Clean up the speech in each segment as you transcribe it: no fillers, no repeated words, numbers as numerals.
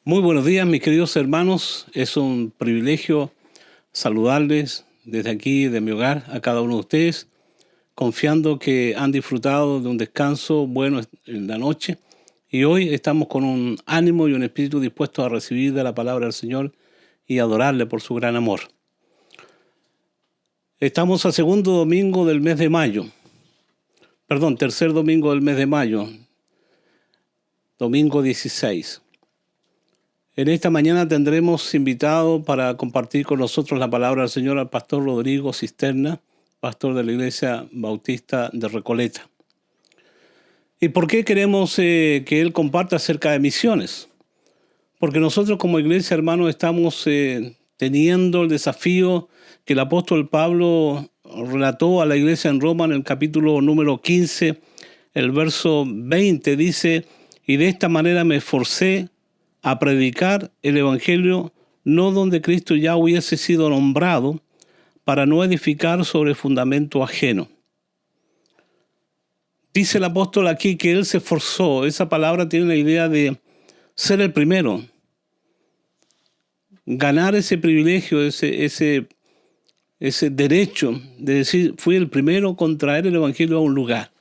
Muy buenos días, mis queridos hermanos. Es un privilegio saludarles desde aquí, de mi hogar, a cada uno de ustedes, confiando que han disfrutado de un descanso bueno en la noche. Y hoy estamos con un ánimo y un espíritu dispuestos a recibir de la palabra del Señor y adorarle por su gran amor. Estamos a tercer domingo del mes de mayo, domingo 16. En esta mañana tendremos invitado para compartir con nosotros la palabra del Señor al pastor Rodrigo Cisterna, pastor de la Iglesia Bautista de Recoleta. ¿Y por qué queremos que él comparta acerca de misiones? Porque nosotros como iglesia, hermanos, estamos teniendo el desafío que el apóstol Pablo relató a la iglesia en Roma en el capítulo número 15, el verso 20, dice: y de esta manera me esforcé a predicar el evangelio no donde Cristo ya hubiese sido nombrado, para no edificar sobre fundamento ajeno. Dice el apóstol aquí que él se esforzó. Esa palabra tiene la idea de ser el primero, ganar ese privilegio, ese derecho de decir, fui el primero con traer el evangelio a un lugar.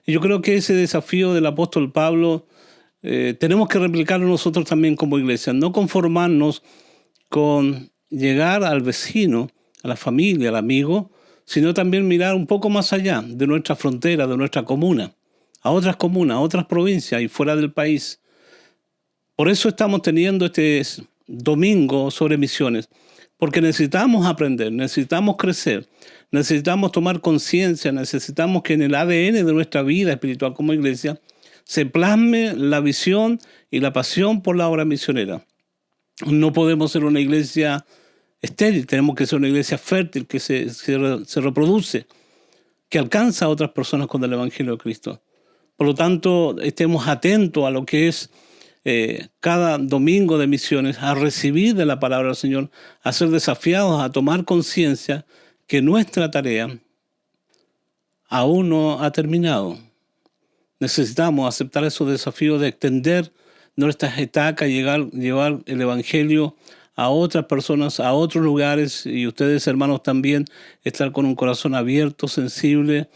Y yo creo que ese desafío del apóstol Pablo tenemos que replicarlo nosotros también como iglesia, no conformarnos con llegar al vecino, a la familia, al amigo, sino también mirar un poco más allá de nuestra frontera, de nuestra comuna, a otras provincias y fuera del país. Por eso estamos teniendo este domingo sobre misiones, porque necesitamos aprender, necesitamos crecer, necesitamos tomar conciencia, necesitamos que en el ADN de nuestra vida espiritual como iglesia se plasme la visión y la pasión por la obra misionera. No podemos ser una iglesia estéril, tenemos que ser una iglesia fértil, que se reproduce, que alcanza a otras personas con el Evangelio de Cristo. Por lo tanto, estemos atentos a lo que es cada domingo de misiones, a recibir de la palabra del Señor, a ser desafiados, a tomar conciencia que nuestra tarea aún no ha terminado. Necesitamos aceptar esos desafíos de extender nuestras estacas, llevar el Evangelio a otras personas, a otros lugares, y ustedes, hermanos, también estar con un corazón abierto, sensible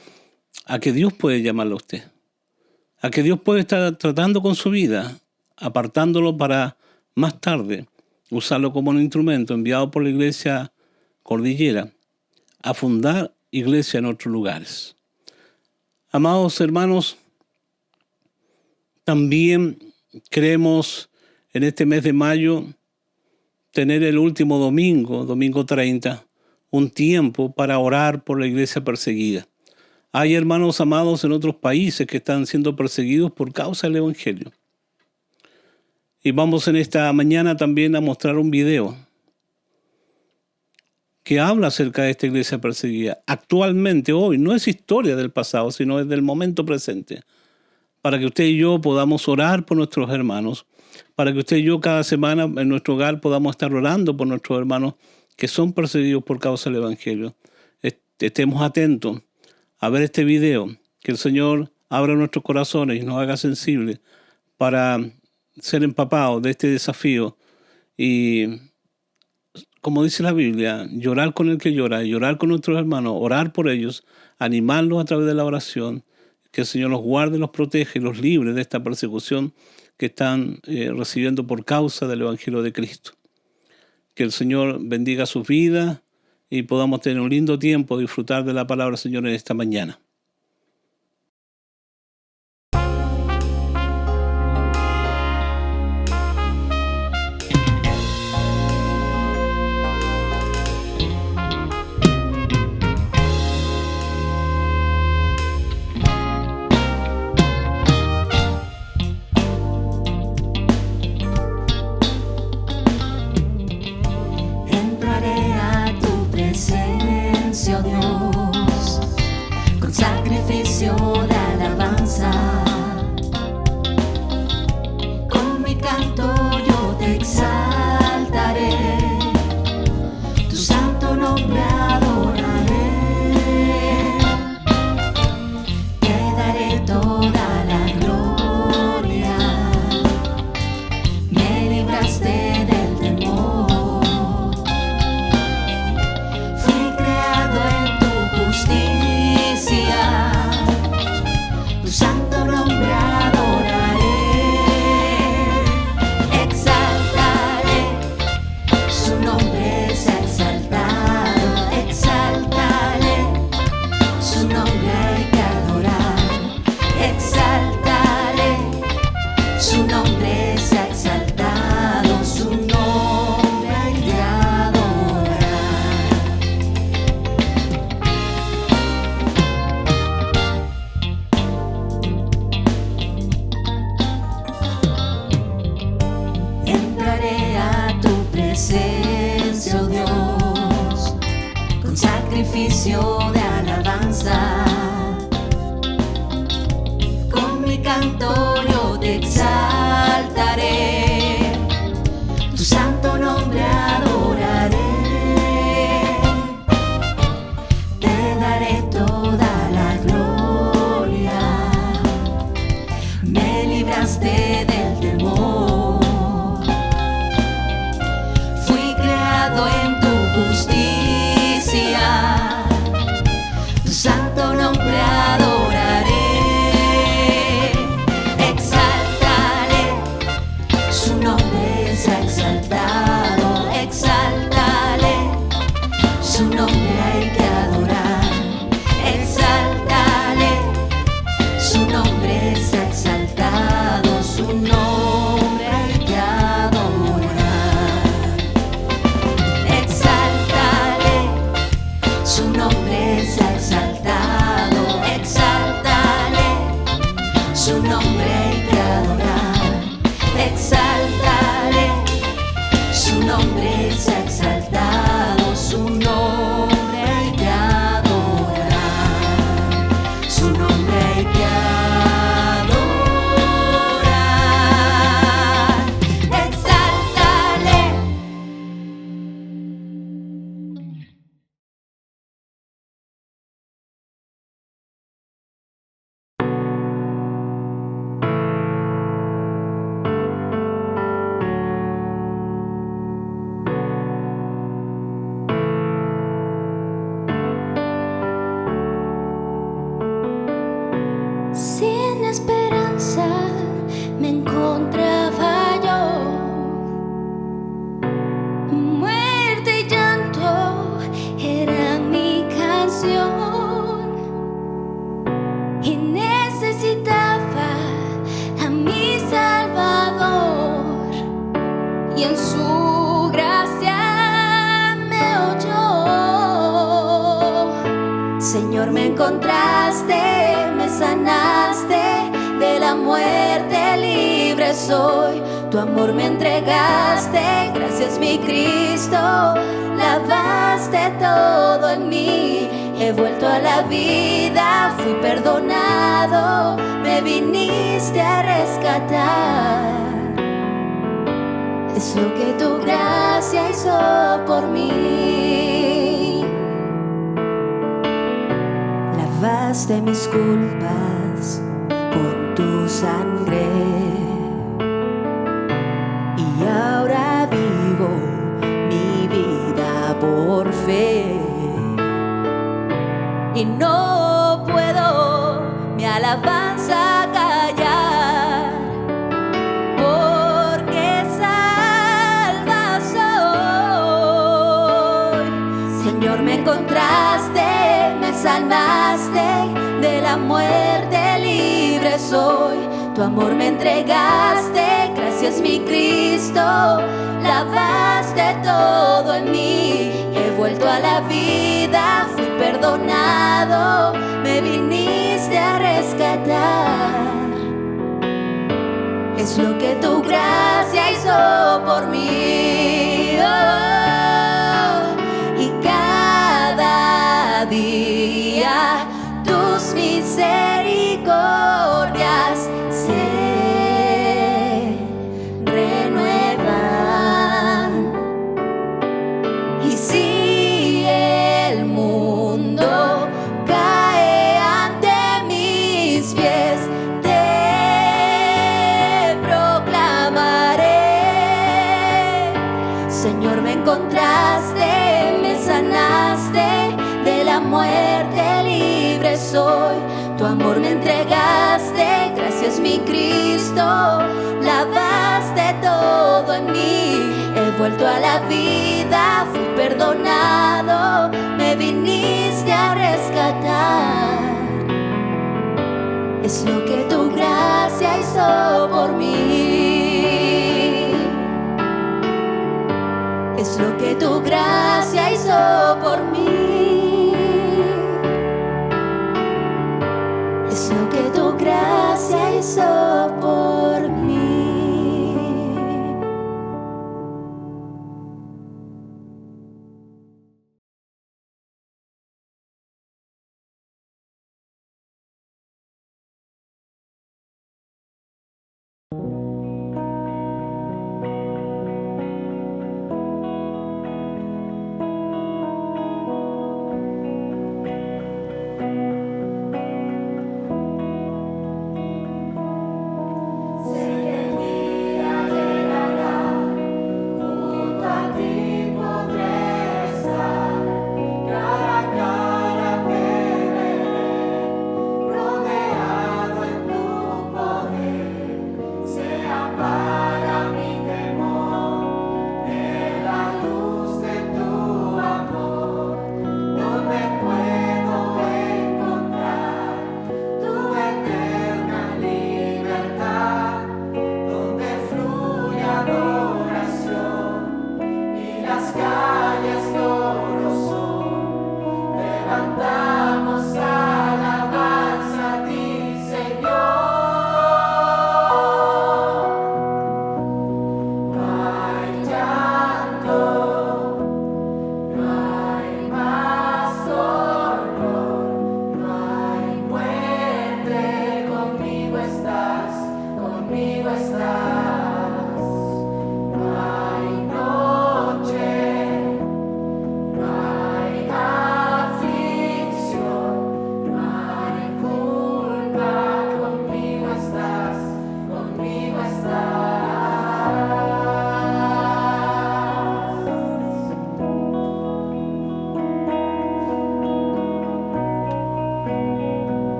a que Dios puede llamarlo a usted, a que Dios puede estar tratando con su vida, apartándolo para más tarde usarlo como un instrumento enviado por la Iglesia Cordillera a fundar iglesia en otros lugares. Amados hermanos, también queremos en este mes de mayo tener el último domingo 30, un tiempo para orar por la iglesia perseguida. Hay hermanos amados en otros países que están siendo perseguidos por causa del Evangelio. Y vamos en esta mañana también a mostrar un video que habla acerca de esta iglesia perseguida. Actualmente, hoy, no es historia del pasado, sino es del momento presente. Para que usted y yo podamos orar por nuestros hermanos, para que usted y yo cada semana en nuestro hogar podamos estar orando por nuestros hermanos que son perseguidos por causa del Evangelio. Estemos atentos a ver este video, que el Señor abra nuestros corazones y nos haga sensibles para ser empapados de este desafío y, como dice la Biblia, llorar con el que llora, llorar con nuestros hermanos, orar por ellos, animarlos a través de la oración. Que el Señor los guarde, los protege y los libre de esta persecución que están recibiendo por causa del Evangelio de Cristo. Que el Señor bendiga sus vidas y podamos tener un lindo tiempo, disfrutar de la palabra del Señor en esta mañana. Entraré a tu presencia, oh Dios, con nombre adoraré. Exáltale, su nombre es exaltado. Exáltale, su nombre hay que adorar. Exáltale, su nombre es exaltado. Su nombre hay que adorar. Exáltale, su nombre es exaltado. Exáltale, su nombre hay que adorar. Exáltale, su nombre es exaltado. Su nombre hay que adorar. Su nombre hay que adorar. Exáltale. Sin esperanza me encontraba yo, muerte y llanto era mi canción, y necesitaba a mi Salvador, y en su gracia me oyó. Señor, me encontraste, me sanaste, de la muerte libre soy. Tu amor me entregaste, gracias mi Cristo, lavaste todo en mí. He vuelto a la vida, fui perdonado, me viniste a rescatar. Es lo que tu gracia hizo por mí. Lavaste mis culpas con tu sangre, y ahora vivo mi vida por fe. Y no puedo mi alabanza callar, porque salva soy. Señor, me encontraste, me salvaste, de la muerte libre soy. Tu amor me entregaste, gracias mi Cristo, lavaste todo en mí. He vuelto a la vida, fui perdonado, me viniste a rescatar. Es lo que tu gracia hizo por mí. Oh, y cada día tus misericordias se renuevan. Y si el mundo cae ante mis pies, te proclamaré. Señor, me encontraste, me sanaste, de la muerte libre soy. Tu amor me entregaste, gracias mi Cristo, lavaste todo en mí. He vuelto a la vida, fui perdonado, me viniste a rescatar. Es lo que tu gracia hizo por mí. Es lo que tu gracia hizo por mí. Es lo que tu gracia hizo por mí.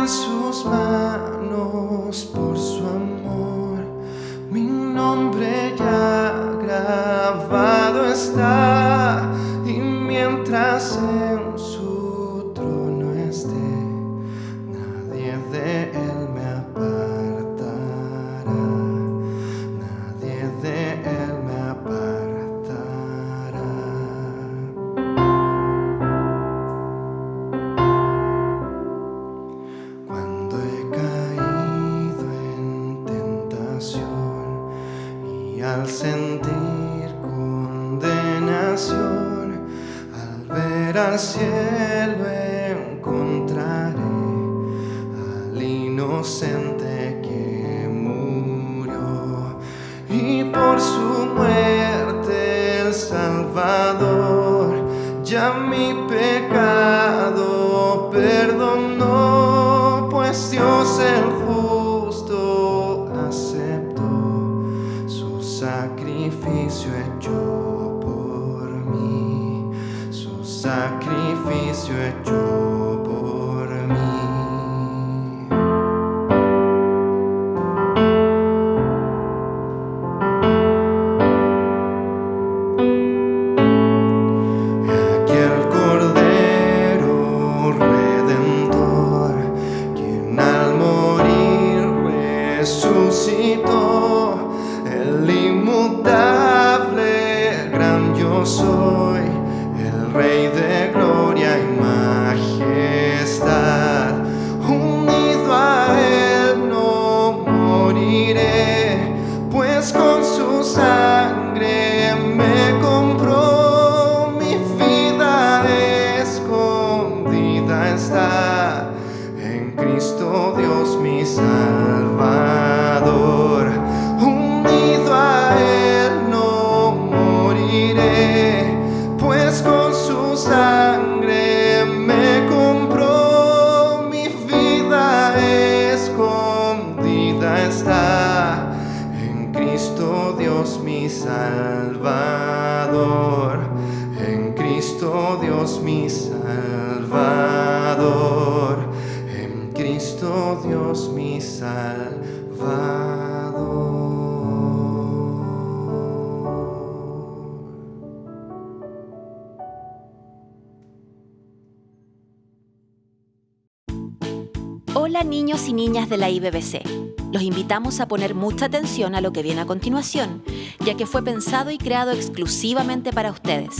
en sus manos por su amor. Mi nombre ya grabado está, y mientras en su trono esté, nadie de él me apartará. Nadie de él me apartará. Cuando he caído en tentación y al sentir condenación, al ver al cielo encontraré al inocente que murió, y por su muerte el Salvador ya mi pecado perdonó, pues Dios el justo aceptó su sacrificio hecho por mí, su sacrificio hecho por mí. Aquí el Cordero Redentor, quien al morir resucitó, el inmutable gran yo soy, el Rey de gloria y majestad. Unido a él no moriré, pues con su sangre me compró. Mi vida escondida está en Cristo Dios mi Salvador. Unido a él no moriré, pues con su sangre me compró. Mi vida escondida está en Cristo Dios mi Salvador. En Cristo Dios mi Salvador. En Cristo Dios mi Salvador. Hola niños y niñas de la IBBC. Los invitamos a poner mucha atención a lo que viene a continuación, ya que fue pensado y creado exclusivamente para ustedes.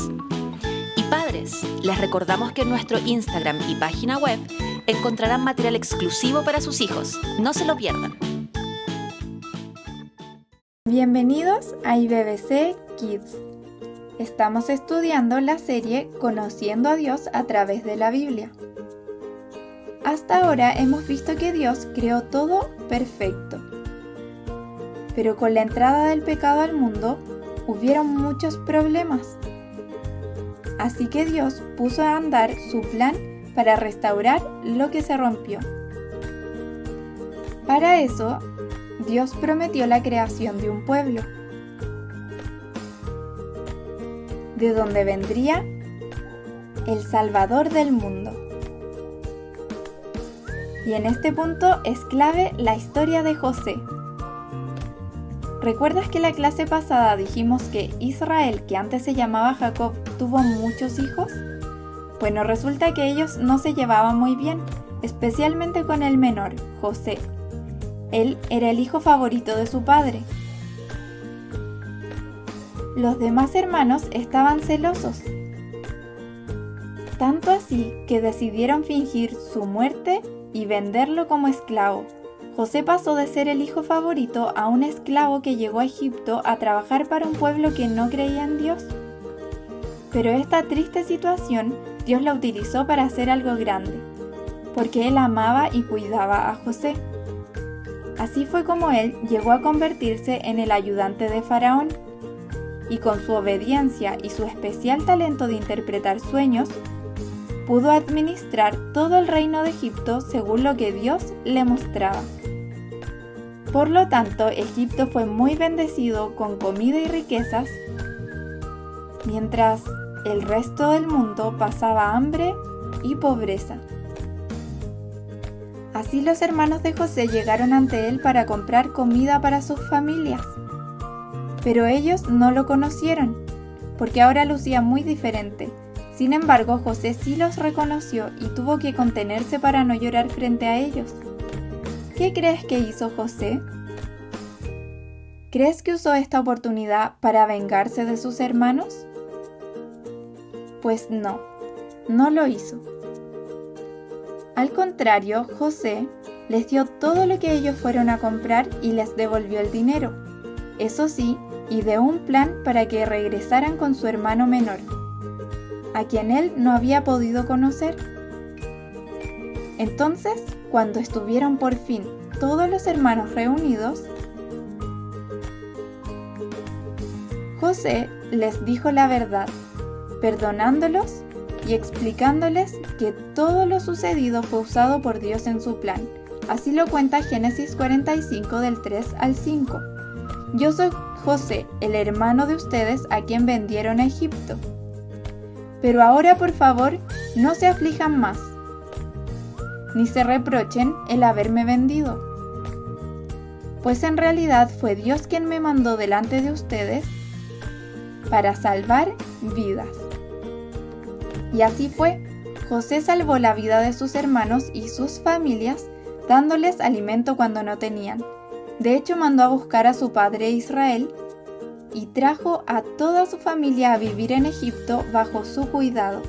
Y padres, les recordamos que en nuestro Instagram y página web encontrarán material exclusivo para sus hijos. No se lo pierdan. Bienvenidos a IBBC Kids. Estamos estudiando la serie Conociendo a Dios a través de la Biblia. Hasta ahora hemos visto que Dios creó todo perfecto. Pero con la entrada del pecado al mundo, hubieron muchos problemas. Así que Dios puso a andar su plan para restaurar lo que se rompió. Para eso, Dios prometió la creación de un pueblo, de donde vendría el Salvador del mundo. Y en este punto es clave la historia de José. ¿Recuerdas que la clase pasada dijimos que Israel, que antes se llamaba Jacob, tuvo muchos hijos? Bueno, resulta que ellos no se llevaban muy bien, especialmente con el menor, José. Él era el hijo favorito de su padre. Los demás hermanos estaban celosos, tanto así que decidieron fingir su muerte y venderlo como esclavo. José pasó de ser el hijo favorito a un esclavo que llegó a Egipto a trabajar para un pueblo que no creía en Dios. Pero esta triste situación Dios la utilizó para hacer algo grande, porque Él amaba y cuidaba a José. Así fue como él llegó a convertirse en el ayudante de Faraón, y con su obediencia y su especial talento de interpretar sueños, pudo administrar todo el reino de Egipto según lo que Dios le mostraba. Por lo tanto, Egipto fue muy bendecido con comida y riquezas, mientras el resto del mundo pasaba hambre y pobreza. Así los hermanos de José llegaron ante él para comprar comida para sus familias. Pero ellos no lo conocieron, porque ahora lucía muy diferente. Sin embargo, José sí los reconoció y tuvo que contenerse para no llorar frente a ellos. ¿Qué crees que hizo José? ¿Crees que usó esta oportunidad para vengarse de sus hermanos? Pues no lo hizo. Al contrario, José les dio todo lo que ellos fueron a comprar y les devolvió el dinero. Eso sí, ideó un plan para que regresaran con su hermano menor, a quien él no había podido conocer. Entonces, cuando estuvieron por fin todos los hermanos reunidos, José les dijo la verdad, perdonándolos y explicándoles que todo lo sucedido fue usado por Dios en su plan. Así lo cuenta Génesis 45 del 3 al 5. Yo soy José, el hermano de ustedes a quien vendieron a Egipto. Pero ahora, por favor, no se aflijan más, ni se reprochen el haberme vendido. Pues en realidad fue Dios quien me mandó delante de ustedes para salvar vidas. Y así fue. José salvó la vida de sus hermanos y sus familias, dándoles alimento cuando no tenían. De hecho, mandó a buscar a su padre Israel y trajo a toda su familia a vivir en Egipto bajo su cuidado.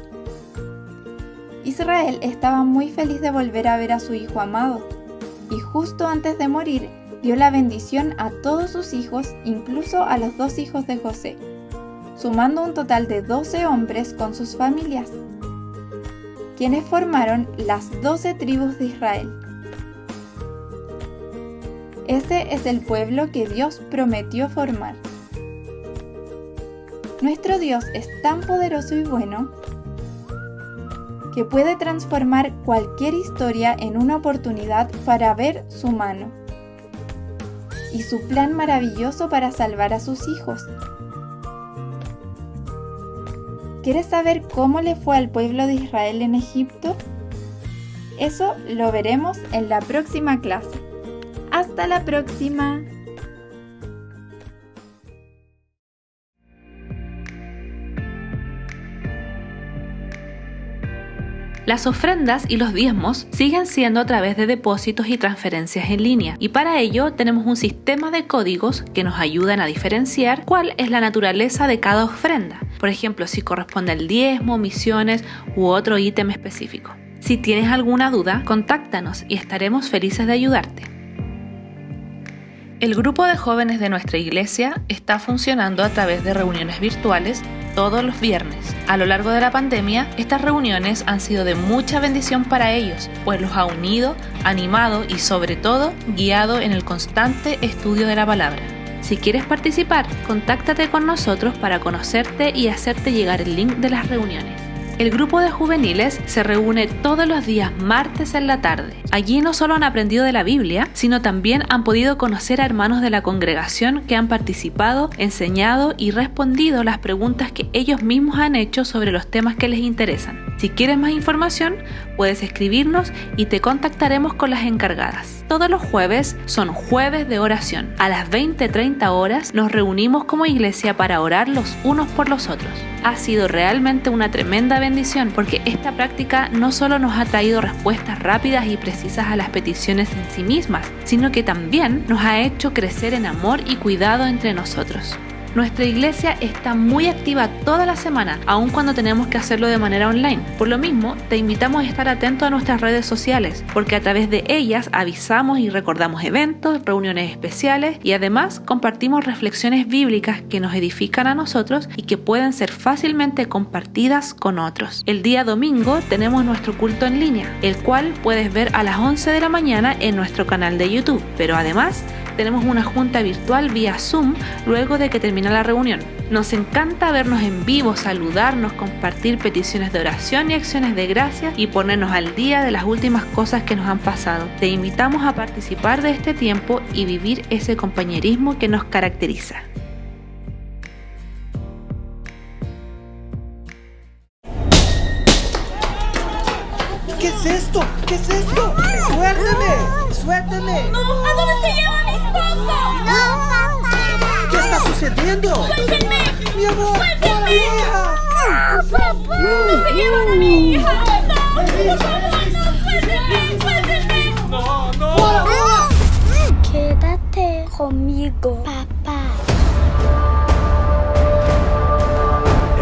Israel estaba muy feliz de volver a ver a su hijo amado, y justo antes de morir dio la bendición a todos sus hijos, incluso a los 2 hijos de José, sumando un total de 12 hombres con sus familias, quienes formaron las 12 tribus de Israel. Ese es el pueblo que Dios prometió formar. Nuestro Dios es tan poderoso y bueno que puede transformar cualquier historia en una oportunidad para ver su mano y su plan maravilloso para salvar a sus hijos. ¿Quieres saber cómo le fue al pueblo de Israel en Egipto? Eso lo veremos en la próxima clase. ¡Hasta la próxima! Las ofrendas y los diezmos siguen siendo a través de depósitos y transferencias en línea, y para ello tenemos un sistema de códigos que nos ayudan a diferenciar cuál es la naturaleza de cada ofrenda. Por ejemplo, si corresponde al diezmo, misiones u otro ítem específico. Si tienes alguna duda, contáctanos y estaremos felices de ayudarte. El grupo de jóvenes de nuestra iglesia está funcionando a través de reuniones virtuales todos los viernes. A lo largo de la pandemia, estas reuniones han sido de mucha bendición para ellos, pues los ha unido, animado y sobre todo guiado en el constante estudio de la palabra. Si quieres participar, contáctate con nosotros para conocerte y hacerte llegar el link de las reuniones. El grupo de juveniles se reúne todos los días martes en la tarde. Allí no solo han aprendido de la Biblia, sino también han podido conocer a hermanos de la congregación que han participado, enseñado y respondido las preguntas que ellos mismos han hecho sobre los temas que les interesan. Si quieres más información, puedes escribirnos y te contactaremos con las encargadas. Todos los jueves son jueves de oración. A las 20:30 horas nos reunimos como iglesia para orar los unos por los otros. Ha sido realmente una tremenda bendición porque esta práctica no solo nos ha traído respuestas rápidas y precisas a las peticiones en sí mismas, sino que también nos ha hecho crecer en amor y cuidado entre nosotros. Nuestra iglesia está muy activa toda la semana, aun cuando tenemos que hacerlo de manera online. Por lo mismo, te invitamos a estar atento a nuestras redes sociales, porque a través de ellas avisamos y recordamos eventos, reuniones especiales y además compartimos reflexiones bíblicas que nos edifican a nosotros y que pueden ser fácilmente compartidas con otros. El día domingo tenemos nuestro culto en línea, el cual puedes ver a las 11 de la mañana en nuestro canal de YouTube, pero además tenemos una junta virtual vía Zoom luego de que termina la reunión. Nos encanta vernos en vivo, saludarnos, compartir peticiones de oración y acciones de gracia y ponernos al día de las últimas cosas que nos han pasado. Te invitamos a participar de este tiempo y vivir ese compañerismo que nos caracteriza. ¿Qué es esto? ¿Qué es esto? ¡Suélteme! ¡Suélteme! ¡No! ¿A dónde se lleva mi esposo? ¡No, papá! ¿Qué está sucediendo? ¡Suéltenme! ¡Mi amor! ¡Suéltenme! ¡Mi hija! ¡Papá! ¡No se llevan a mi hija! ¡No! ¡Por favor, no! ¡Suéltenme! ¡Suéltenme! ¡No, no! Quédate conmigo, papá.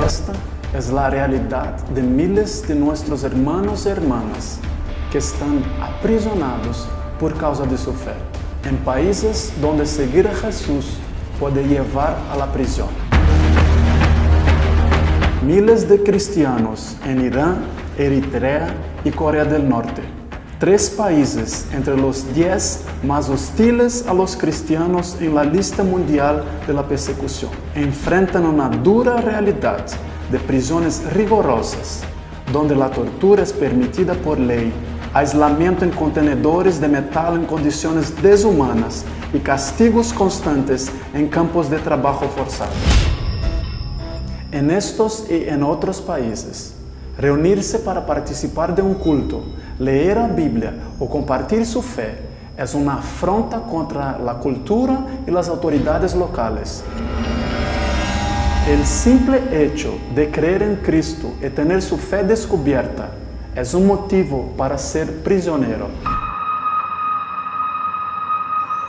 Esta es la realidad de miles de nuestros hermanos y hermanas que están aprisionados por causa de su fe, en países donde seguir a Jesús puede llevar a la prisión. Miles de cristianos en Irán, Eritrea y Corea del Norte, 3 países entre los 10 más hostiles a los cristianos en la lista mundial de la persecución, enfrentan una dura realidad de prisiones rigurosas, donde la tortura es permitida por ley, aislamiento en contenedores de metal en condiciones deshumanas y castigos constantes en campos de trabajo forzado. En estos y en otros países, reunirse para participar de un culto, leer la Biblia o compartir su fe es una afrenta contra la cultura y las autoridades locales. El simple hecho de creer en Cristo y tener su fe descubierta es un motivo para ser prisionero.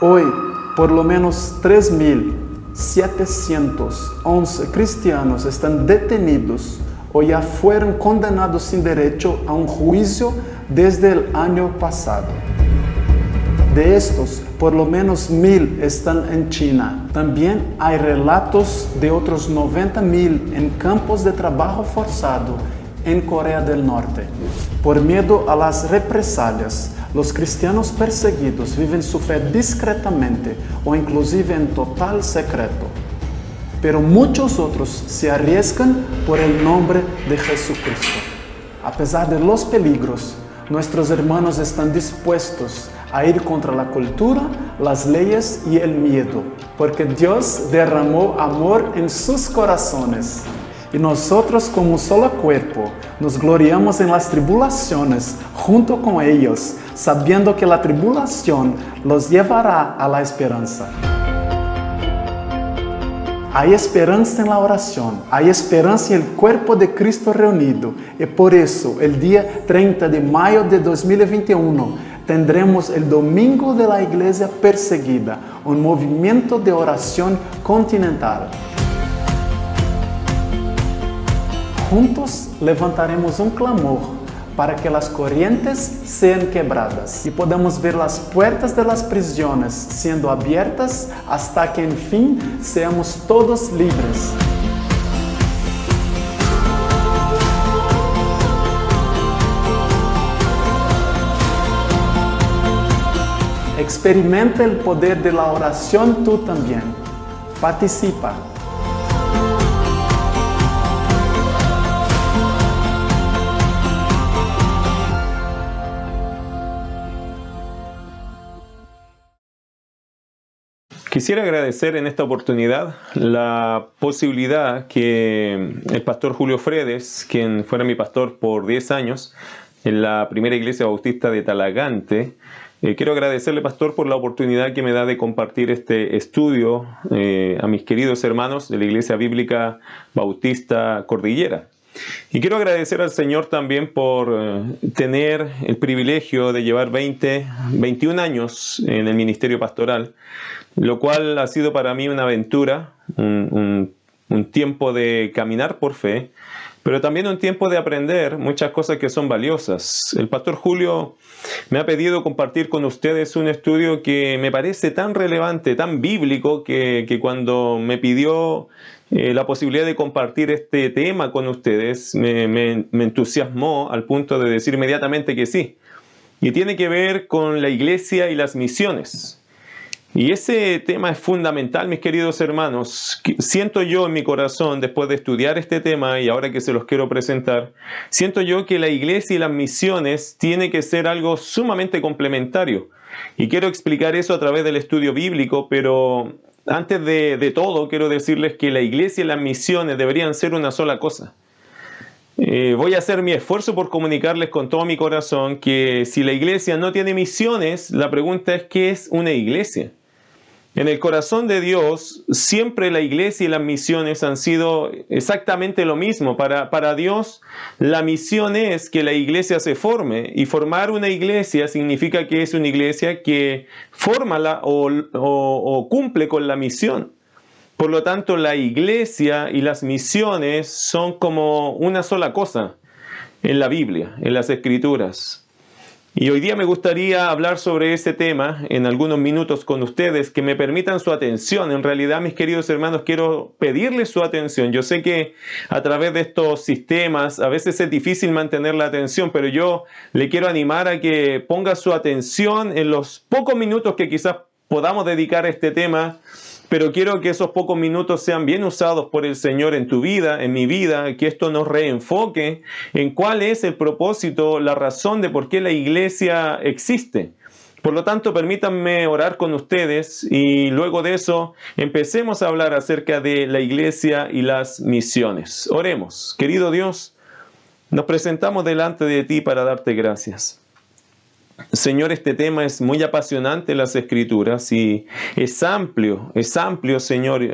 Hoy, por lo menos 3.711 cristianos están detenidos o ya fueron condenados sin derecho a un juicio desde el año pasado. De estos, por lo menos 1.000 están en China. También hay relatos de otros 90.000 en campos de trabajo forzado en Corea del Norte. Por miedo a las represalias, los cristianos perseguidos viven su fe discretamente o inclusive en total secreto. Pero muchos otros se arriesgan por el nombre de Jesucristo. A pesar de los peligros, nuestros hermanos están dispuestos a ir contra la cultura, las leyes y el miedo, porque Dios derramó amor en sus corazones. Y nosotros como un solo cuerpo nos gloriamos en las tribulaciones junto con ellos, sabiendo que la tribulación los llevará a la esperanza. Hay esperanza en la oración, hay esperanza en el cuerpo de Cristo reunido. Y por eso, el día 30 de mayo de 2021, tendremos el Domingo de la Iglesia Perseguida, un movimiento de oración continental. Juntos levantaremos un clamor para que las corrientes sean quebradas y podamos ver las puertas de las prisiones siendo abiertas hasta que en fin seamos todos libres. Experimenta el poder de la oración tú también. Participa. Quisiera agradecer en esta oportunidad la posibilidad que el pastor Julio Fredes, quien fuera mi pastor por 10 años en la primera iglesia bautista de Talagante, quiero agradecerle, pastor, por la oportunidad que me da de compartir este estudio a mis queridos hermanos de la Iglesia Bíblica Bautista Cordillera. Y quiero agradecer al Señor también por tener el privilegio de llevar 21 años en el ministerio pastoral, lo cual ha sido para mí una aventura, un tiempo de caminar por fe, pero también un tiempo de aprender muchas cosas que son valiosas. El pastor Julio me ha pedido compartir con ustedes un estudio que me parece tan relevante, tan bíblico, que cuando me pidió la posibilidad de compartir este tema con ustedes, me entusiasmó al punto de decir inmediatamente que sí. Y tiene que ver con la iglesia y las misiones. Y ese tema es fundamental, mis queridos hermanos. Siento yo en mi corazón, después de estudiar este tema y ahora que se los quiero presentar, siento yo que la iglesia y las misiones tiene que ser algo sumamente complementario. Y quiero explicar eso a través del estudio bíblico, pero antes de todo quiero decirles que la iglesia y las misiones deberían ser una sola cosa. Voy a hacer mi esfuerzo por comunicarles con todo mi corazón que si la iglesia no tiene misiones, la pregunta es, ¿qué es una iglesia? En el corazón de Dios, siempre la iglesia y las misiones han sido exactamente lo mismo. Para Dios, la misión es que la iglesia se forme, y formar una iglesia significa que es una iglesia que forma o cumple con la misión. Por lo tanto, la iglesia y las misiones son como una sola cosa en la Biblia, en las Escrituras. Y hoy día me gustaría hablar sobre ese tema en algunos minutos con ustedes, que me permitan su atención. En realidad, mis queridos hermanos, quiero pedirles su atención. Yo sé que a través de estos sistemas a veces es difícil mantener la atención, pero yo le quiero animar a que ponga su atención en los pocos minutos que quizás podamos dedicar a este tema. Pero quiero que esos pocos minutos sean bien usados por el Señor en tu vida, en mi vida, que esto nos reenfoque en cuál es el propósito, la razón de por qué la iglesia existe. Por lo tanto, permítanme orar con ustedes y luego de eso empecemos a hablar acerca de la iglesia y las misiones. Oremos. Querido Dios, nos presentamos delante de ti para darte gracias. Señor, este tema es muy apasionante en las Escrituras y es amplio, Señor,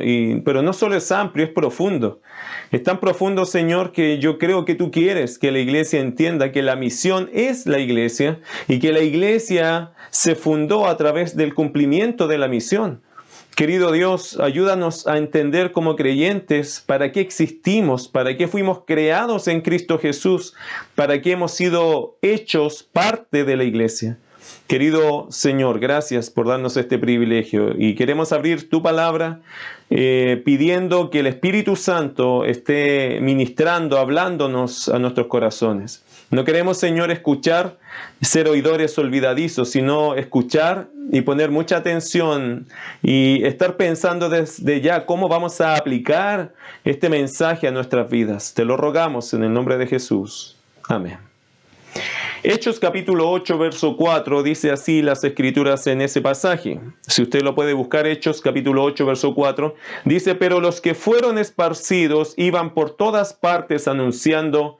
pero no solo es amplio, es profundo. Es tan profundo, Señor, que yo creo que tú quieres que la iglesia entienda que la misión es la iglesia y que la iglesia se fundó a través del cumplimiento de la misión. Querido Dios, ayúdanos a entender como creyentes para qué existimos, para qué fuimos creados en Cristo Jesús, para qué hemos sido hechos parte de la iglesia. Querido Señor, gracias por darnos este privilegio y queremos abrir tu palabra pidiendo que el Espíritu Santo esté ministrando, hablándonos a nuestros corazones. No queremos, Señor, escuchar, ser oidores olvidadizos, sino escuchar y poner mucha atención y estar pensando desde ya cómo vamos a aplicar este mensaje a nuestras vidas. Te lo rogamos en el nombre de Jesús. Amén. Hechos capítulo 8, verso 4, dice así las Escrituras en ese pasaje. Si usted lo puede buscar, Hechos capítulo 8, verso 4, dice: pero los que fueron esparcidos iban por todas partes anunciando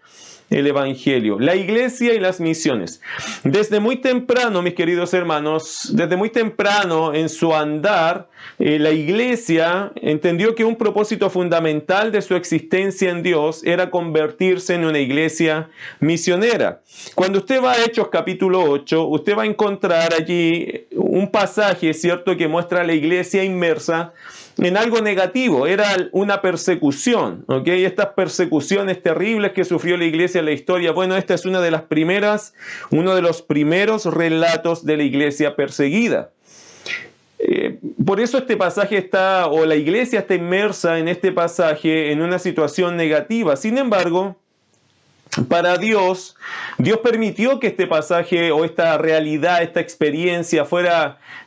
el Evangelio. La iglesia y las misiones. Desde muy temprano, mis queridos hermanos, desde muy temprano en su andar, la iglesia entendió que un propósito fundamental de su existencia en Dios era convertirse en una iglesia misionera. Cuando usted va a Hechos capítulo 8, usted va a encontrar allí un pasaje, ¿cierto?, que muestra a la iglesia inmersa en algo negativo. Era una persecución, ¿ok? Estas persecuciones terribles que sufrió la iglesia en la historia. Bueno, esta es uno de los primeros relatos de la iglesia perseguida. Por eso este pasaje la iglesia está inmersa en este pasaje en una situación negativa. Sin embargo, para Dios permitió que este pasaje o esta realidad, esta experiencia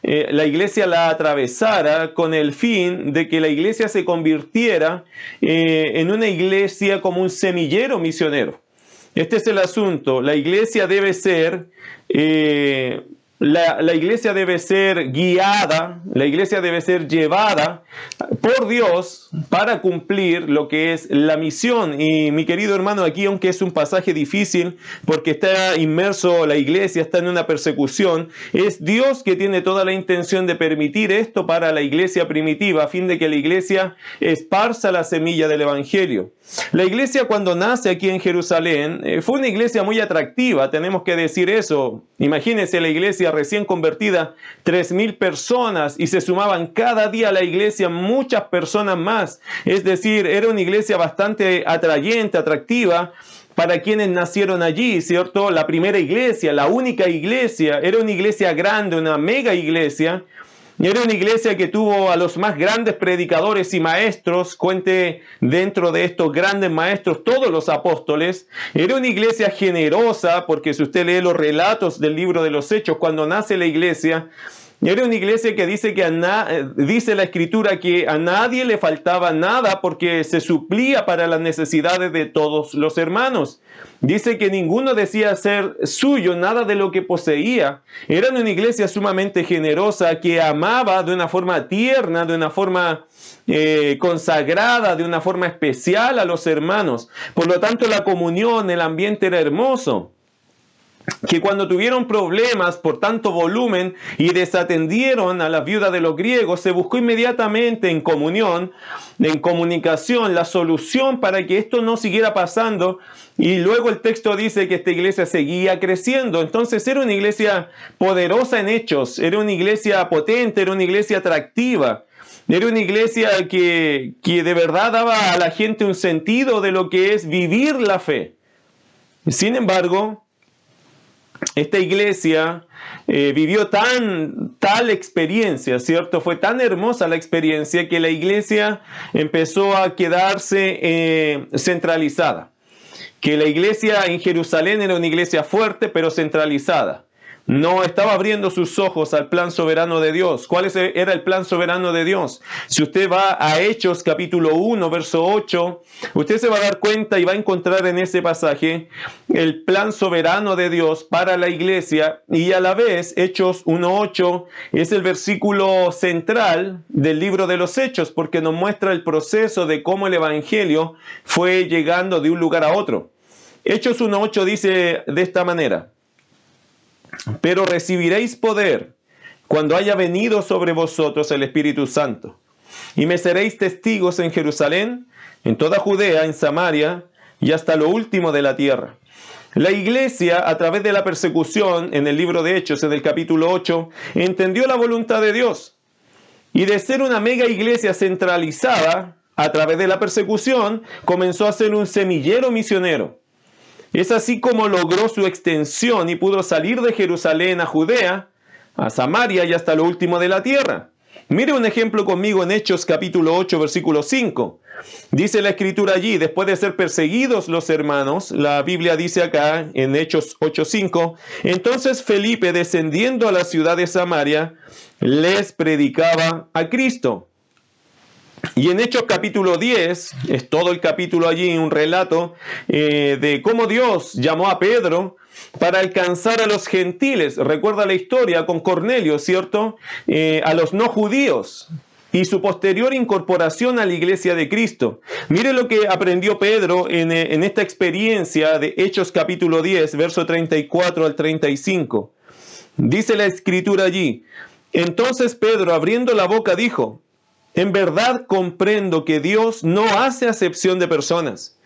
la iglesia la atravesara con el fin de que la iglesia se convirtiera en una iglesia como un semillero misionero. Este es el asunto. La iglesia debe ser la iglesia debe ser guiada, la iglesia debe ser llevada por Dios para cumplir lo que es la misión. Y mi querido hermano, aquí, aunque es un pasaje difícil porque está inmerso, la iglesia está en una persecución, es Dios que tiene toda la intención de permitir esto para la iglesia primitiva, a fin de que la iglesia esparza la semilla del Evangelio. La iglesia, cuando nace aquí en Jerusalén, fue una iglesia muy atractiva, tenemos que decir eso. Imagínense la iglesia recién convertida, 3,000 personas, y se sumaban cada día a la iglesia muchas personas más. Es decir, era una iglesia bastante atrayente, atractiva para quienes nacieron allí, ¿cierto? La primera iglesia, la única iglesia, era una iglesia grande, una mega iglesia. Era una iglesia que tuvo a los más grandes predicadores y maestros, cuente dentro de estos grandes maestros todos los apóstoles. Era una iglesia generosa, porque si usted lee los relatos del libro de los Hechos, cuando nace la iglesia Era una iglesia que dice dice la Escritura que a nadie le faltaba nada porque se suplía para las necesidades de todos los hermanos. Dice que ninguno decía ser suyo nada de lo que poseía. Era una iglesia sumamente generosa que amaba de una forma tierna, de una forma consagrada, de una forma especial a los hermanos. Por lo tanto, la comunión, el ambiente era hermoso. Que cuando tuvieron problemas por tanto volumen y desatendieron a las viudas de los griegos, se buscó inmediatamente en comunión, en comunicación, la solución para que esto no siguiera pasando. Y luego el texto dice que esta iglesia seguía creciendo. Entonces era una iglesia poderosa en hechos, era una iglesia potente, era una iglesia atractiva. Era una iglesia que de verdad daba a la gente un sentido de lo que es vivir la fe. Sin embargo, esta iglesia vivió tal experiencia, ¿cierto? Fue tan hermosa la experiencia que la iglesia empezó a quedarse centralizada. Que la iglesia en Jerusalén era una iglesia fuerte, pero centralizada. No estaba abriendo sus ojos al plan soberano de Dios. ¿Cuál era el plan soberano de Dios? Si usted va a Hechos capítulo 1, verso 8, usted se va a dar cuenta y va a encontrar en ese pasaje el plan soberano de Dios para la iglesia, y a la vez Hechos 1:8 es el versículo central del libro de los Hechos, porque nos muestra el proceso de cómo el evangelio fue llegando de un lugar a otro. Hechos 1:8 dice de esta manera: pero recibiréis poder cuando haya venido sobre vosotros el Espíritu Santo, y me seréis testigos en Jerusalén, en toda Judea, en Samaria y hasta lo último de la tierra. La iglesia, a través de la persecución, en el libro de Hechos, en el capítulo 8, entendió la voluntad de Dios. Y de ser una mega iglesia centralizada, a través de la persecución, comenzó a ser un semillero misionero. Es así como logró su extensión y pudo salir de Jerusalén a Judea, a Samaria y hasta lo último de la tierra. Mire un ejemplo conmigo en Hechos capítulo 8, versículo 5. Dice la Escritura allí: después de ser perseguidos los hermanos, la Biblia dice acá en Hechos 8:5, entonces Felipe, descendiendo a la ciudad de Samaria, les predicaba a Cristo. Y en Hechos capítulo 10, es todo el capítulo allí, un relato de cómo Dios llamó a Pedro para alcanzar a los gentiles. Recuerda la historia con Cornelio, ¿cierto? A los no judíos y su posterior incorporación a la iglesia de Cristo. Mire lo que aprendió Pedro en esta experiencia de Hechos capítulo 10, verso 34 al 35. Dice la Escritura allí: entonces Pedro, abriendo la boca, dijo: en verdad comprendo que Dios no hace acepción de personas,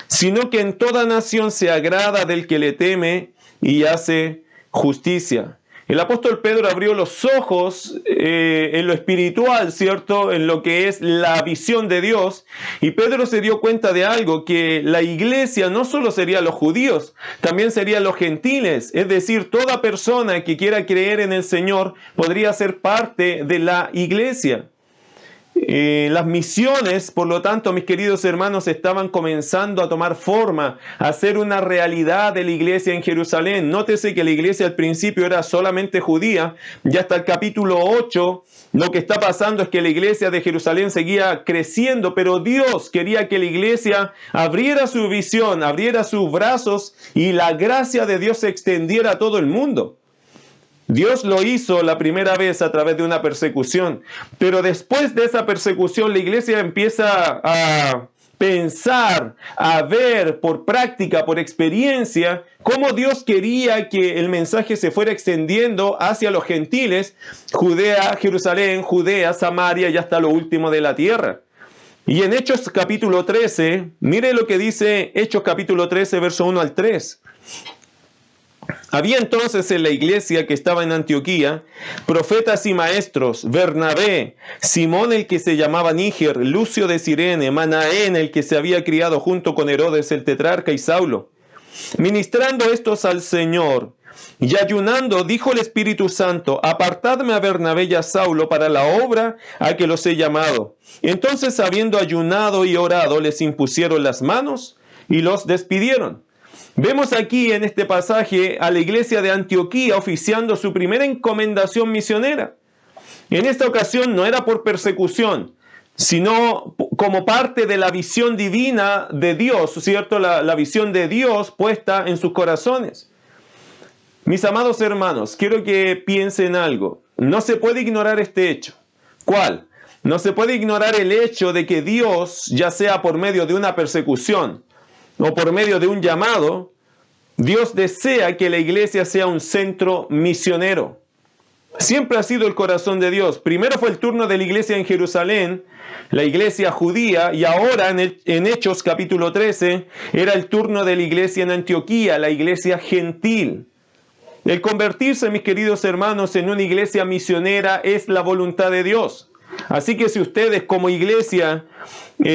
sino que en toda nación se agrada del que le teme y hace justicia. El apóstol Pedro abrió los ojos en lo espiritual, ¿cierto? En lo que es la visión de Dios. Y Pedro se dio cuenta de algo, que la iglesia no solo sería los judíos, también serían los gentiles. Es decir, toda persona que quiera creer en el Señor podría ser parte de la iglesia. Las misiones, por lo tanto, mis queridos hermanos, estaban comenzando a tomar forma, a ser una realidad de la iglesia en Jerusalén. Nótese que la iglesia al principio era solamente judía, y hasta el capítulo 8 lo que está pasando es que la iglesia de Jerusalén seguía creciendo, pero Dios quería que la iglesia abriera su visión, abriera sus brazos, y la gracia de Dios se extendiera a todo el mundo. Dios lo hizo la primera vez a través de una persecución, pero después de esa persecución la iglesia empieza a pensar, a ver por práctica, por experiencia, cómo Dios quería que el mensaje se fuera extendiendo hacia los gentiles, Judea, Jerusalén, Judea, Samaria y hasta lo último de la tierra. Y en Hechos capítulo 13, mire lo que dice Hechos capítulo 13, verso 1 al 3. Había entonces en la iglesia que estaba en Antioquía profetas y maestros: Bernabé, Simón el que se llamaba Níger, Lucio de Cirene, Manaén el que se había criado junto con Herodes el tetrarca y Saulo. Ministrando estos al Señor y ayunando, dijo el Espíritu Santo: apartadme a Bernabé y a Saulo para la obra a que los he llamado. Entonces, habiendo ayunado y orado, les impusieron las manos y los despidieron. Vemos aquí en este pasaje a la iglesia de Antioquía oficiando su primera encomendación misionera. En esta ocasión no era por persecución, sino como parte de la visión divina de Dios, ¿cierto? La visión de Dios puesta en sus corazones. Mis amados hermanos, quiero que piensen algo. No se puede ignorar este hecho. ¿Cuál? No se puede ignorar el hecho de que Dios, ya sea por medio de una persecución o por medio de un llamado, Dios desea que la iglesia sea un centro misionero. Siempre ha sido el corazón de Dios. Primero fue el turno de la iglesia en Jerusalén, la iglesia judía, y ahora en Hechos capítulo 13 era el turno de la iglesia en Antioquía, la iglesia gentil. El convertirse, mis queridos hermanos, en una iglesia misionera es la voluntad de Dios. Así que si ustedes como iglesia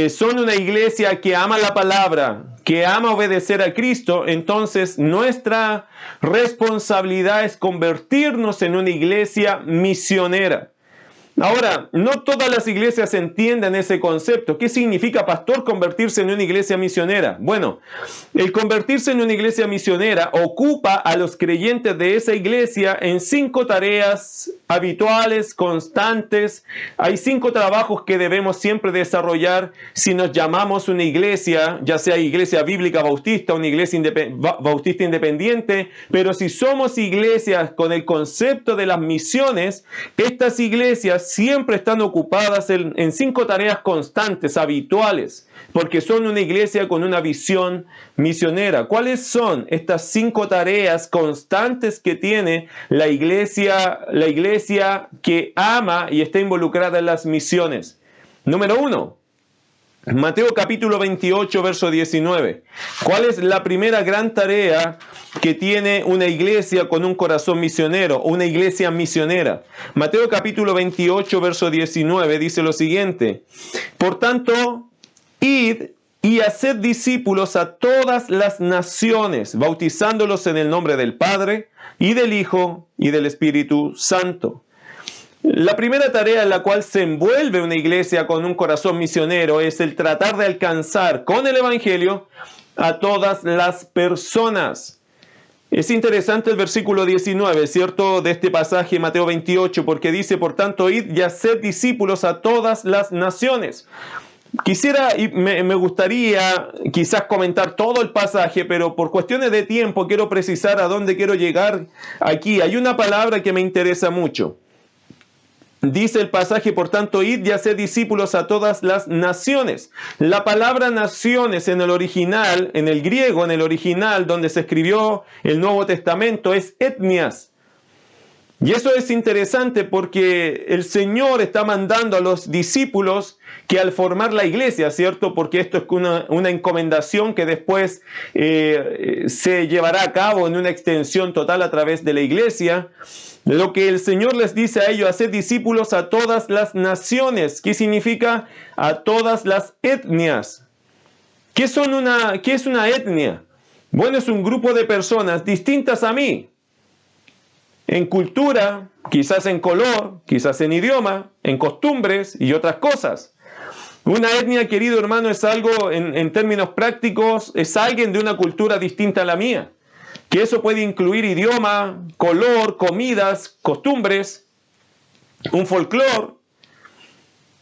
son una iglesia que ama la palabra, que ama obedecer a Cristo, entonces nuestra responsabilidad es convertirnos en una iglesia misionera. Ahora, no todas las iglesias entienden ese concepto. ¿Qué significa, pastor, convertirse en una iglesia misionera? Bueno, el convertirse en una iglesia misionera ocupa a los creyentes de esa iglesia en 5 tareas habituales, constantes. Hay 5 trabajos que debemos siempre desarrollar si nos llamamos una iglesia, ya sea iglesia bíblica bautista, una iglesia bautista independiente, pero si somos iglesias con el concepto de las misiones, estas iglesias siempre están ocupadas en 5 tareas constantes, habituales, porque son una iglesia con una visión misionera. ¿Cuáles son estas 5 tareas constantes que tiene la iglesia que ama y está involucrada en las misiones? Número 1. Mateo capítulo 28, verso 19. ¿Cuál es la primera gran tarea que tiene una iglesia con un corazón misionero, una iglesia misionera? Mateo capítulo 28, verso 19 dice lo siguiente: por tanto, id y haced discípulos a todas las naciones, bautizándolos en el nombre del Padre, y del Hijo, y del Espíritu Santo. La primera tarea en la cual se envuelve una iglesia con un corazón misionero es el tratar de alcanzar con el Evangelio a todas las personas. Es interesante el versículo 19, ¿cierto?, de este pasaje, Mateo 28, porque dice: por tanto, id y haced discípulos a todas las naciones. Quisiera y me gustaría quizás comentar todo el pasaje, pero por cuestiones de tiempo quiero precisar a dónde quiero llegar aquí. Hay una palabra que me interesa mucho. Dice el pasaje: por tanto, id y haced discípulos a todas las naciones. La palabra naciones en el original, en el griego, en el original donde se escribió el Nuevo Testamento, es etnias. Y eso es interesante porque el Señor está mandando a los discípulos que al formar la iglesia, ¿cierto? Porque esto es una encomendación que después se llevará a cabo en una extensión total a través de la iglesia. Lo que el Señor les dice a ellos: hacer discípulos a todas las naciones. ¿Qué significa? A todas las etnias. ¿Qué es una etnia? Bueno, es un grupo de personas distintas a mí. En cultura, quizás en color, quizás en idioma, en costumbres y otras cosas. Una etnia, querido hermano, es algo, en términos prácticos, es alguien de una cultura distinta a la mía. Que eso puede incluir idioma, color, comidas, costumbres, un folclore.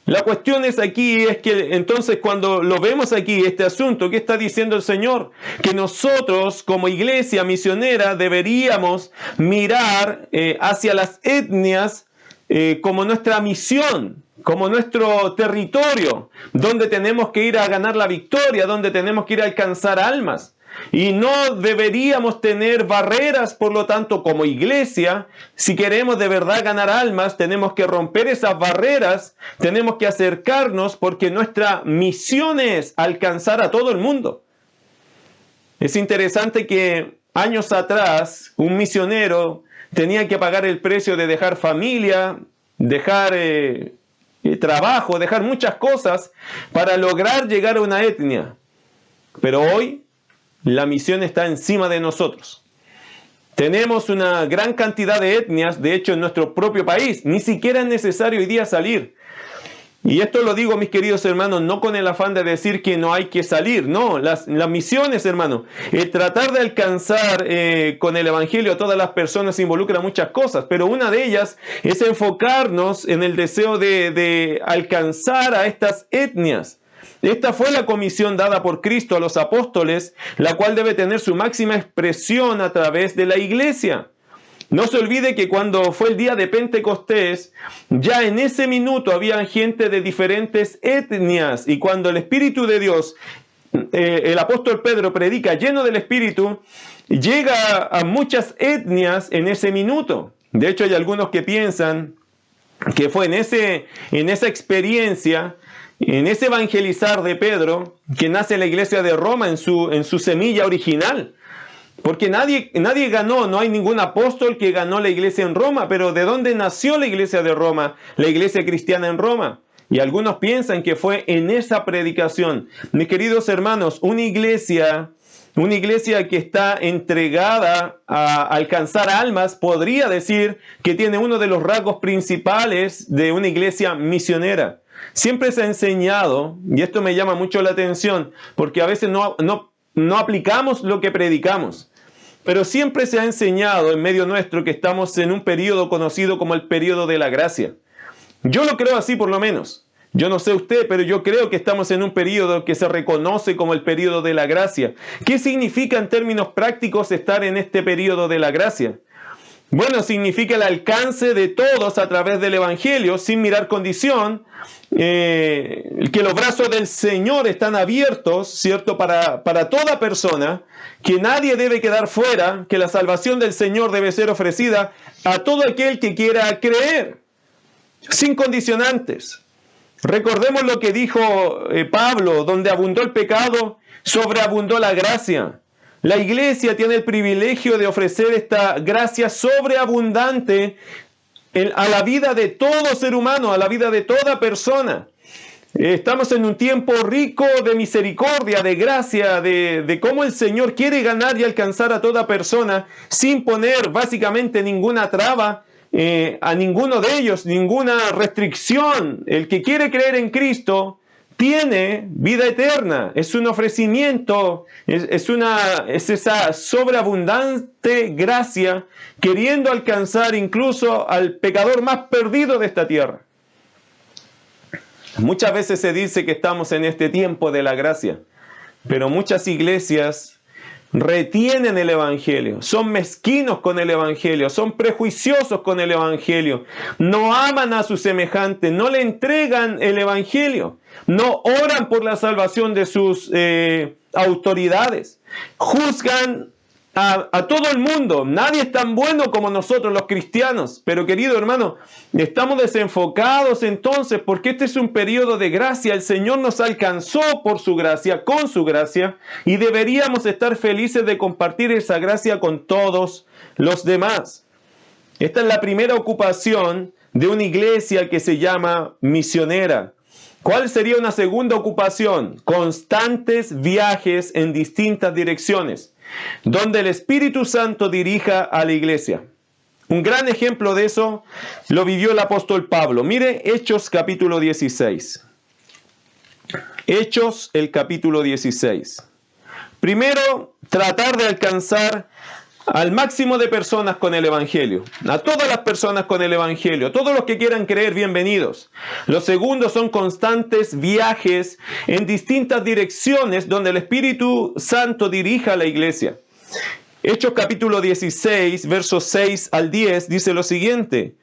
La cuestión es aquí, es que entonces cuando lo vemos aquí, este asunto, ¿qué está diciendo el Señor? Que nosotros como iglesia misionera deberíamos mirar hacia las etnias como nuestra misión, como nuestro territorio, donde tenemos que ir a ganar la victoria, donde tenemos que ir a alcanzar almas. Y no deberíamos tener barreras, por lo tanto, como iglesia. Si queremos de verdad ganar almas, tenemos que romper esas barreras, tenemos que acercarnos, porque nuestra misión es alcanzar a todo el mundo. Es interesante que años atrás un misionero tenía que pagar el precio de dejar familia, dejar trabajo, dejar muchas cosas para lograr llegar a una etnia. Pero hoy la misión está encima de nosotros. Tenemos una gran cantidad de etnias, de hecho en nuestro propio país. Ni siquiera es necesario hoy día salir. Y esto lo digo, mis queridos hermanos, no con el afán de decir que no hay que salir. No, las misiones, hermano, tratar de alcanzar con el Evangelio a todas las personas involucra muchas cosas, pero una de ellas es enfocarnos en el deseo de alcanzar a estas etnias. Esta fue la comisión dada por Cristo a los apóstoles, la cual debe tener su máxima expresión a través de la iglesia. No se olvide que cuando fue el día de Pentecostés, ya en ese minuto había gente de diferentes etnias, y cuando el Espíritu de Dios, el apóstol Pedro predica lleno del Espíritu, llega a muchas etnias en ese minuto. De hecho, hay algunos que piensan que fue en esa experiencia, en ese evangelizar de Pedro, que nace la iglesia de Roma en su semilla original. Porque nadie ganó, no hay ningún apóstol que ganó la iglesia en Roma, pero ¿de dónde nació la iglesia de Roma, la iglesia cristiana en Roma? Y algunos piensan que fue en esa predicación. Mis queridos hermanos, una iglesia que está entregada a alcanzar almas, podría decir que tiene uno de los rasgos principales de una iglesia misionera. Siempre se ha enseñado, y esto me llama mucho la atención, porque a veces no aplicamos lo que predicamos, pero siempre se ha enseñado en medio nuestro que estamos en un periodo conocido como el periodo de la gracia. Yo lo creo así por lo menos. Yo no sé usted, pero yo creo que estamos en un periodo que se reconoce como el periodo de la gracia. ¿Qué significa en términos prácticos estar en este periodo de la gracia? Bueno, significa el alcance de todos a través del Evangelio, sin mirar condición, que los brazos del Señor están abiertos, ¿cierto?, para toda persona, que nadie debe quedar fuera, que la salvación del Señor debe ser ofrecida a todo aquel que quiera creer, sin condicionantes. Recordemos lo que dijo Pablo: donde abundó el pecado, sobreabundó la gracia. La iglesia tiene el privilegio de ofrecer esta gracia sobreabundante a la vida de todo ser humano, a la vida de toda persona. Estamos en un tiempo rico de misericordia, de gracia, de cómo el Señor quiere ganar y alcanzar a toda persona sin poner básicamente ninguna traba a ninguno de ellos, ninguna restricción. El que quiere creer en Cristo tiene vida eterna, es un ofrecimiento, es esa sobreabundante gracia queriendo alcanzar incluso al pecador más perdido de esta tierra. Muchas veces se dice que estamos en este tiempo de la gracia, pero muchas iglesias retienen el Evangelio, son mezquinos con el Evangelio, son prejuiciosos con el Evangelio, no aman a su semejante, no le entregan el Evangelio, no oran por la salvación de sus autoridades, juzgan a todo el mundo. Nadie es tan bueno como nosotros los cristianos. Pero querido hermano, estamos desenfocados entonces, porque este es un periodo de gracia. El Señor nos alcanzó por su gracia, con su gracia, y deberíamos estar felices de compartir esa gracia con todos los demás. Esta es la primera ocupación de una iglesia que se llama misionera. ¿Cuál sería una segunda ocupación? Constantes viajes en distintas direcciones, donde el Espíritu Santo dirija a la iglesia. Un gran ejemplo de eso lo vivió el apóstol Pablo. Mire Hechos capítulo 16. Hechos, el capítulo 16. Primero, tratar de alcanzar al máximo de personas con el Evangelio. A todas las personas con el Evangelio. Todos los que quieran creer, bienvenidos. Lo segundo son constantes viajes en distintas direcciones donde el Espíritu Santo dirija a la iglesia. Hechos capítulo 16, versos 6 al 10, dice lo siguiente: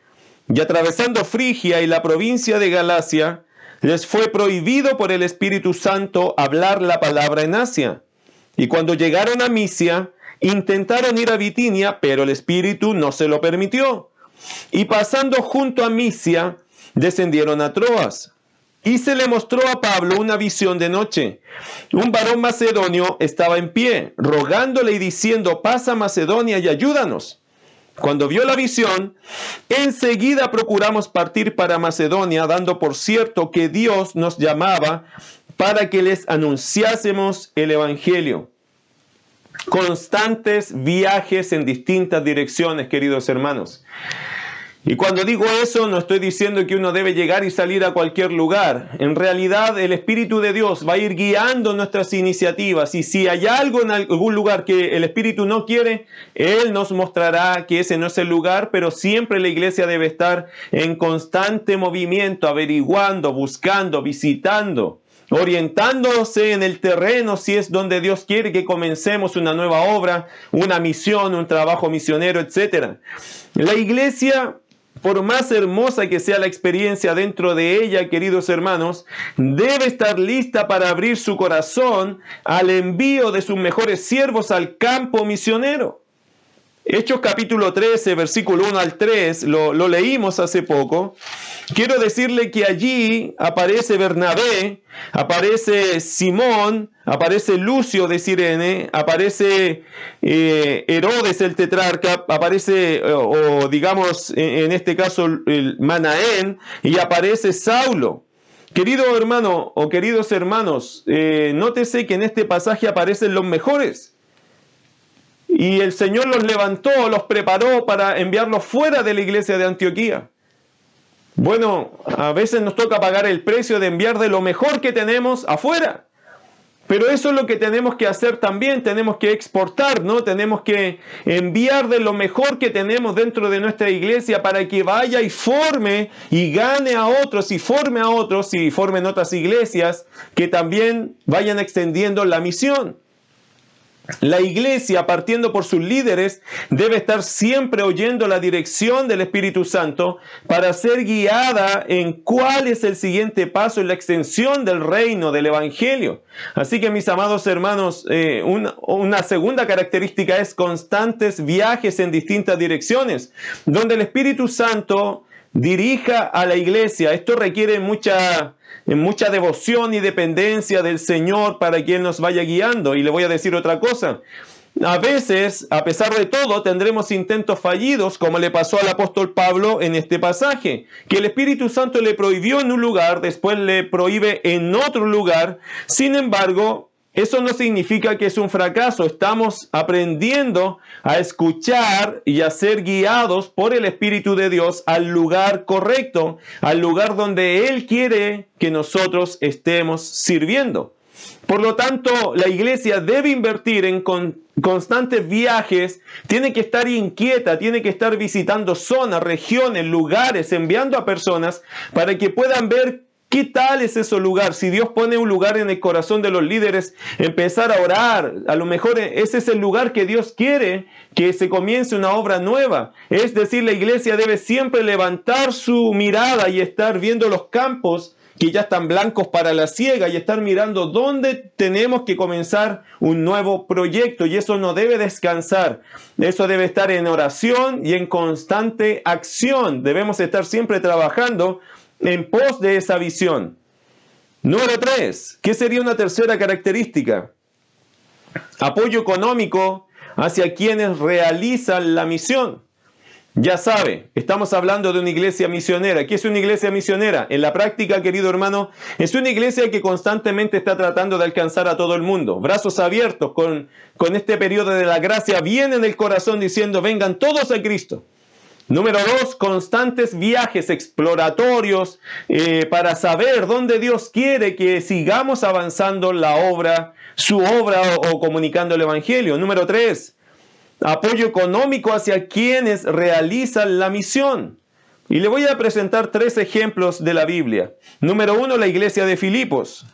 y atravesando Frigia y la provincia de Galacia, les fue prohibido por el Espíritu Santo hablar la palabra en Asia. Y cuando llegaron a Misia, intentaron ir a Bitinia, pero el Espíritu no se lo permitió. Y pasando junto a Misia, descendieron a Troas. Y se le mostró a Pablo una visión de noche. Un varón macedonio estaba en pie, rogándole y diciendo: pasa a Macedonia y ayúdanos. Cuando vio la visión, enseguida procuramos partir para Macedonia, dando por cierto que Dios nos llamaba para que les anunciásemos el Evangelio. Constantes viajes en distintas direcciones, queridos hermanos. Y cuando digo eso, no estoy diciendo que uno debe llegar y salir a cualquier lugar. En realidad, el Espíritu de Dios va a ir guiando nuestras iniciativas. Y si hay algo en algún lugar que el Espíritu no quiere, Él nos mostrará que ese no es el lugar, pero siempre la iglesia debe estar en constante movimiento, averiguando, buscando, visitando, orientándose en el terreno si es donde Dios quiere que comencemos una nueva obra, una misión, un trabajo misionero, etc. La iglesia, por más hermosa que sea la experiencia dentro de ella, queridos hermanos, debe estar lista para abrir su corazón al envío de sus mejores siervos al campo misionero. Hechos capítulo 13, versículo 1 al 3, lo leímos hace poco. Quiero decirle que allí aparece Bernabé, aparece Simón, aparece Lucio de Cirene, aparece Herodes el tetrarca, aparece, o digamos en este caso, el Manaén, y aparece Saulo. Querido hermano o queridos hermanos, nótese que en este pasaje aparecen los mejores. Y el Señor los levantó, los preparó para enviarlos fuera de la iglesia de Antioquía. Bueno, a veces nos toca pagar el precio de enviar de lo mejor que tenemos afuera. Pero eso es lo que tenemos que hacer también, tenemos que exportar, ¿no? Tenemos que enviar de lo mejor que tenemos dentro de nuestra iglesia para que vaya y forme y gane a otros y forme en otras iglesias que también vayan extendiendo la misión. La iglesia, partiendo por sus líderes, debe estar siempre oyendo la dirección del Espíritu Santo para ser guiada en cuál es el siguiente paso en la extensión del reino, del Evangelio. Así que, mis amados hermanos, una segunda característica es constantes viajes en distintas direcciones, donde el Espíritu Santo dirija a la iglesia. Esto requiere mucha devoción y dependencia del Señor para que Él nos vaya guiando. Y le voy a decir otra cosa. A veces, a pesar de todo, tendremos intentos fallidos, como le pasó al apóstol Pablo en este pasaje, que el Espíritu Santo le prohibió en un lugar, después le prohíbe en otro lugar. Sin embargo, eso no significa que es un fracaso. Estamos aprendiendo a escuchar y a ser guiados por el Espíritu de Dios al lugar correcto, al lugar donde Él quiere que nosotros estemos sirviendo. Por lo tanto, la iglesia debe invertir en constantes viajes, tiene que estar inquieta, tiene que estar visitando zonas, regiones, lugares, enviando a personas para que puedan ver ¿qué tal es ese lugar? Si Dios pone un lugar en el corazón de los líderes, empezar a orar. A lo mejor ese es el lugar que Dios quiere que se comience una obra nueva. Es decir, la iglesia debe siempre levantar su mirada y estar viendo los campos que ya están blancos para la siega y estar mirando dónde tenemos que comenzar un nuevo proyecto. Y eso no debe descansar. Eso debe estar en oración y en constante acción. Debemos estar siempre trabajando en pos de esa visión. Número 3, ¿qué sería una tercera característica? Apoyo económico hacia quienes realizan la misión. Ya sabe, estamos hablando de una iglesia misionera. ¿Qué es una iglesia misionera? En la práctica, querido hermano, es una iglesia que constantemente está tratando de alcanzar a todo el mundo. Brazos abiertos, con este periodo de la gracia bien en el corazón diciendo, vengan todos a Cristo. Número 2, constantes viajes exploratorios para saber dónde Dios quiere que sigamos avanzando su obra o comunicando el Evangelio. Número 3, apoyo económico hacia quienes realizan la misión. Y le voy a presentar 3 ejemplos de la Biblia. Número 1, la iglesia de Filipos.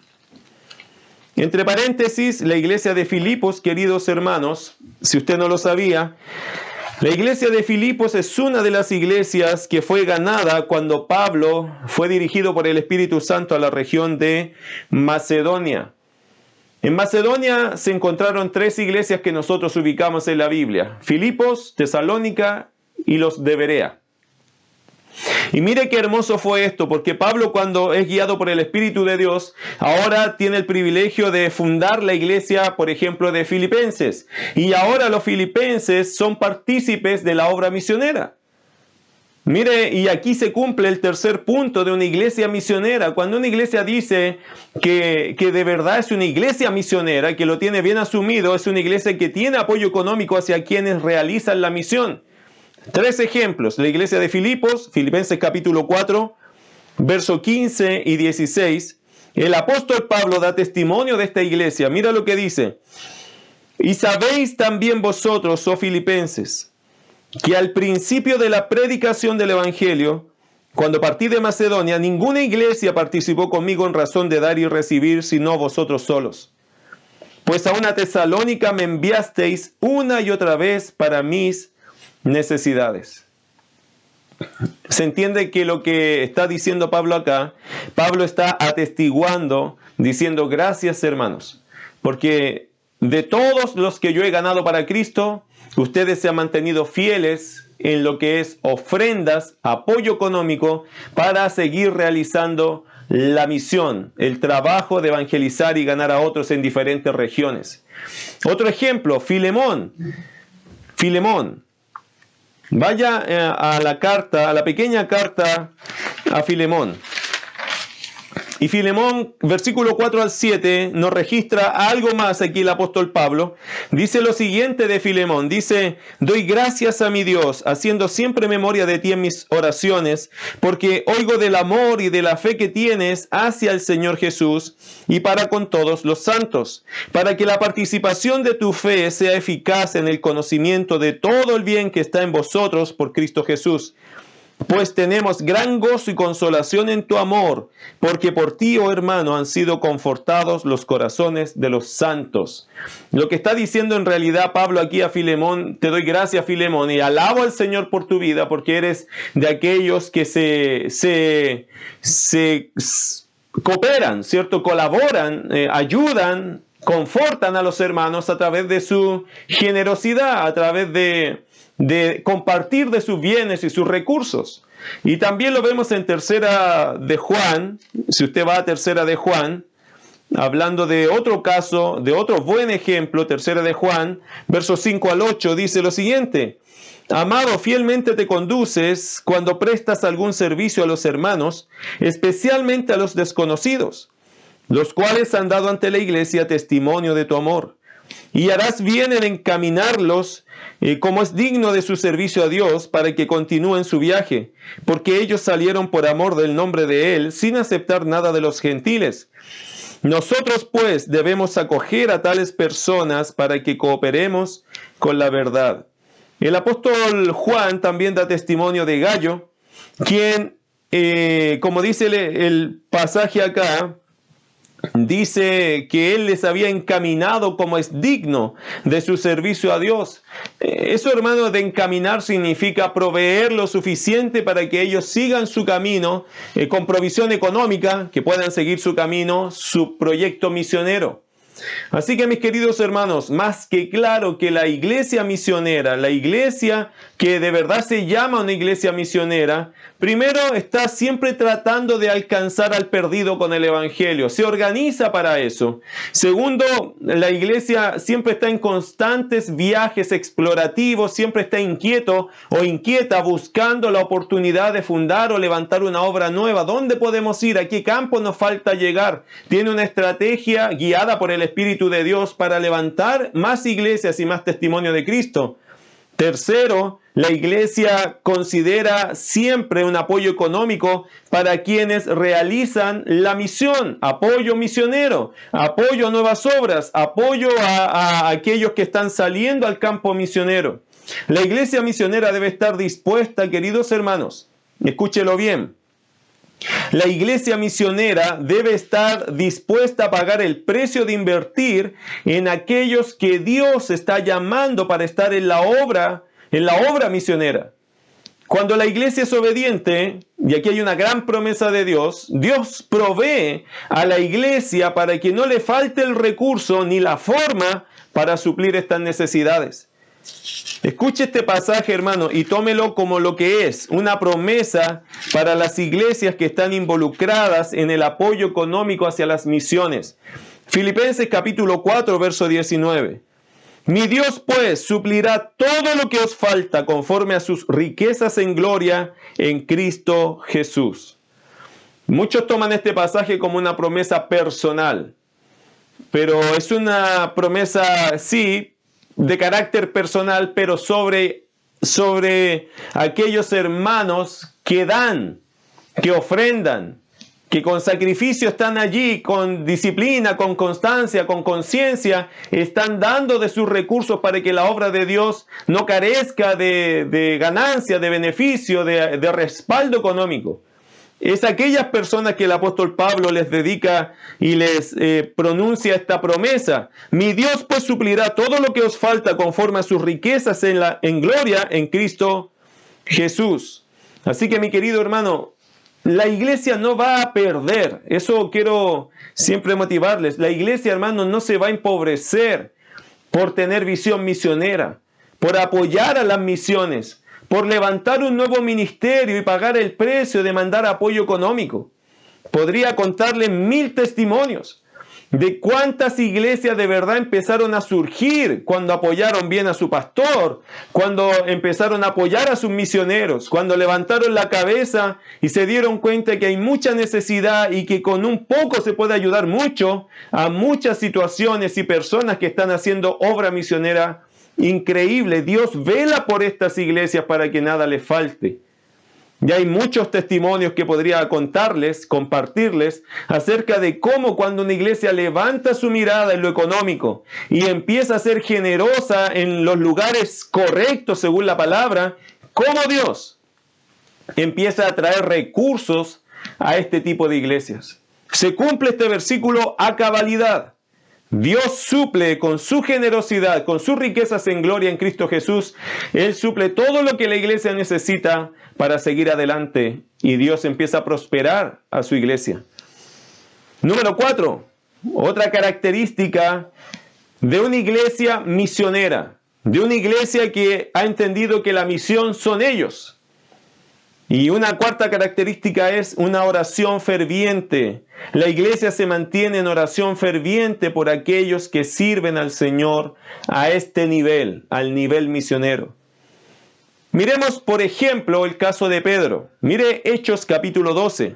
Entre paréntesis, la iglesia de Filipos, queridos hermanos, si usted no lo sabía, la iglesia de Filipos es una de las iglesias que fue ganada cuando Pablo fue dirigido por el Espíritu Santo a la región de Macedonia. En Macedonia se encontraron 3 iglesias que nosotros ubicamos en la Biblia: Filipos, Tesalónica y los de Berea. Y mire qué hermoso fue esto, porque Pablo, cuando es guiado por el Espíritu de Dios, ahora tiene el privilegio de fundar la iglesia, por ejemplo, de Filipenses. Y ahora los filipenses son partícipes de la obra misionera. Mire, y aquí se cumple el tercer punto de una iglesia misionera. Cuando una iglesia dice que de verdad es una iglesia misionera, que lo tiene bien asumido, es una iglesia que tiene apoyo económico hacia quienes realizan la misión. 3 ejemplos. La iglesia de Filipos, Filipenses capítulo 4, verso 15 y 16. El apóstol Pablo da testimonio de esta iglesia. Mira lo que dice. Y sabéis también vosotros, oh filipenses, que al principio de la predicación del evangelio, cuando partí de Macedonia, ninguna iglesia participó conmigo en razón de dar y recibir, sino vosotros solos. Pues a una Tesalónica me enviasteis una y otra vez para mis necesidades. Se entiende que lo que está diciendo Pablo acá, Pablo está atestiguando, diciendo gracias hermanos, porque de todos los que yo he ganado para Cristo, ustedes se han mantenido fieles en lo que es ofrendas, apoyo económico, para seguir realizando la misión, el trabajo de evangelizar y ganar a otros en diferentes regiones. Otro ejemplo, Filemón. Vaya a la pequeña carta a Filemón. Y Filemón, versículo 4 al 7, nos registra algo más aquí el apóstol Pablo. Dice lo siguiente de Filemón, dice, doy gracias a mi Dios, haciendo siempre memoria de ti en mis oraciones, porque oigo del amor y de la fe que tienes hacia el Señor Jesús y para con todos los santos, para que la participación de tu fe sea eficaz en el conocimiento de todo el bien que está en vosotros por Cristo Jesús. Pues tenemos gran gozo y consolación en tu amor, porque por ti, oh hermano, han sido confortados los corazones de los santos. Lo que está diciendo en realidad Pablo aquí a Filemón, te doy gracias Filemón y alabo al Señor por tu vida, porque eres de aquellos que se cooperan, ¿cierto? Colaboran, ayudan, confortan a los hermanos a través de su generosidad, a través de compartir de sus bienes y sus recursos. Y también lo vemos en Tercera de Juan. Si usted va a Tercera de Juan, hablando de otro caso, de otro buen ejemplo, Tercera de Juan, versos 5 al 8, dice lo siguiente: Amado, fielmente te conduces cuando prestas algún servicio a los hermanos, especialmente a los desconocidos, los cuales han dado ante la iglesia testimonio de tu amor. Y harás bien en encaminarlos como es digno de su servicio a Dios, para que continúen su viaje, porque ellos salieron por amor del nombre de Él, sin aceptar nada de los gentiles. Nosotros pues debemos acoger a tales personas para que cooperemos con la verdad. El apóstol Juan también da testimonio de Gallo, quien, como dice el pasaje acá, dice que él les había encaminado como es digno de su servicio a Dios. Eso, hermano, de encaminar significa proveer lo suficiente para que ellos sigan su camino con provisión económica, que puedan seguir su camino, su proyecto misionero. Así que, mis queridos hermanos, más que claro que la iglesia misionera, la iglesia que de verdad se llama una iglesia misionera, primero está siempre tratando de alcanzar al perdido con el evangelio, se organiza para eso. Segundo, la iglesia siempre está en constantes viajes explorativos, siempre está inquieto o inquieta buscando la oportunidad de fundar o levantar una obra nueva. ¿Dónde podemos ir? ¿A qué campo nos falta llegar? Tiene una estrategia guiada por el Espíritu de Dios para levantar más iglesias y más testimonio de Cristo. Tercero, la iglesia considera siempre un apoyo económico para quienes realizan la misión, apoyo misionero, apoyo a nuevas obras, apoyo a aquellos que están saliendo al campo misionero. La iglesia misionera debe estar dispuesta, queridos hermanos, escúchelo bien. La iglesia misionera debe estar dispuesta a pagar el precio de invertir en aquellos que Dios está llamando para estar en la obra misionera. Cuando la iglesia es obediente, y aquí hay una gran promesa de Dios, Dios provee a la iglesia para que no le falte el recurso ni la forma para suplir estas necesidades. Escuche este pasaje, hermano, y tómelo como lo que es, una promesa para las iglesias que están involucradas en el apoyo económico hacia las misiones. Filipenses capítulo 4, verso 19. Mi Dios, pues, suplirá todo lo que os falta conforme a sus riquezas en gloria en Cristo Jesús. Muchos toman este pasaje como una promesa personal, pero es una promesa, sí, de carácter personal, pero sobre sobre aquellos hermanos que dan, que ofrendan, que con sacrificio están allí, con disciplina, con constancia, con conciencia, están dando de sus recursos para que la obra de Dios no carezca de ganancia, de beneficio, de respaldo económico. Es aquellas personas que el apóstol Pablo les dedica y les pronuncia esta promesa. Mi Dios pues suplirá todo lo que os falta conforme a sus riquezas en gloria en Cristo Jesús. Así que, mi querido hermano, la iglesia no va a perder. Eso quiero siempre motivarles. La iglesia, hermano, no se va a empobrecer por tener visión misionera, por apoyar a las misiones, por levantar un nuevo ministerio y pagar el precio de mandar apoyo económico. Podría contarles 1000 testimonios de cuántas iglesias de verdad empezaron a surgir cuando apoyaron bien a su pastor, cuando empezaron a apoyar a sus misioneros, cuando levantaron la cabeza y se dieron cuenta que hay mucha necesidad y que con un poco se puede ayudar mucho a muchas situaciones y personas que están haciendo obra misionera increíble. Dios vela por estas iglesias para que nada les falte. Y hay muchos testimonios que podría contarles, compartirles, acerca de cómo cuando una iglesia levanta su mirada en lo económico y empieza a ser generosa en los lugares correctos según la palabra, cómo Dios empieza a traer recursos a este tipo de iglesias. Se cumple este versículo a cabalidad. Dios suple con su generosidad, con sus riquezas en gloria en Cristo Jesús. Él suple todo lo que la iglesia necesita para seguir adelante, y Dios empieza a prosperar a su iglesia. Número 4, otra característica de una iglesia misionera, de una iglesia que ha entendido que la misión son ellos. Y una cuarta característica es una oración ferviente. La iglesia se mantiene en oración ferviente por aquellos que sirven al Señor a este nivel, al nivel misionero. Miremos, por ejemplo, el caso de Pedro. Mire Hechos capítulo 12.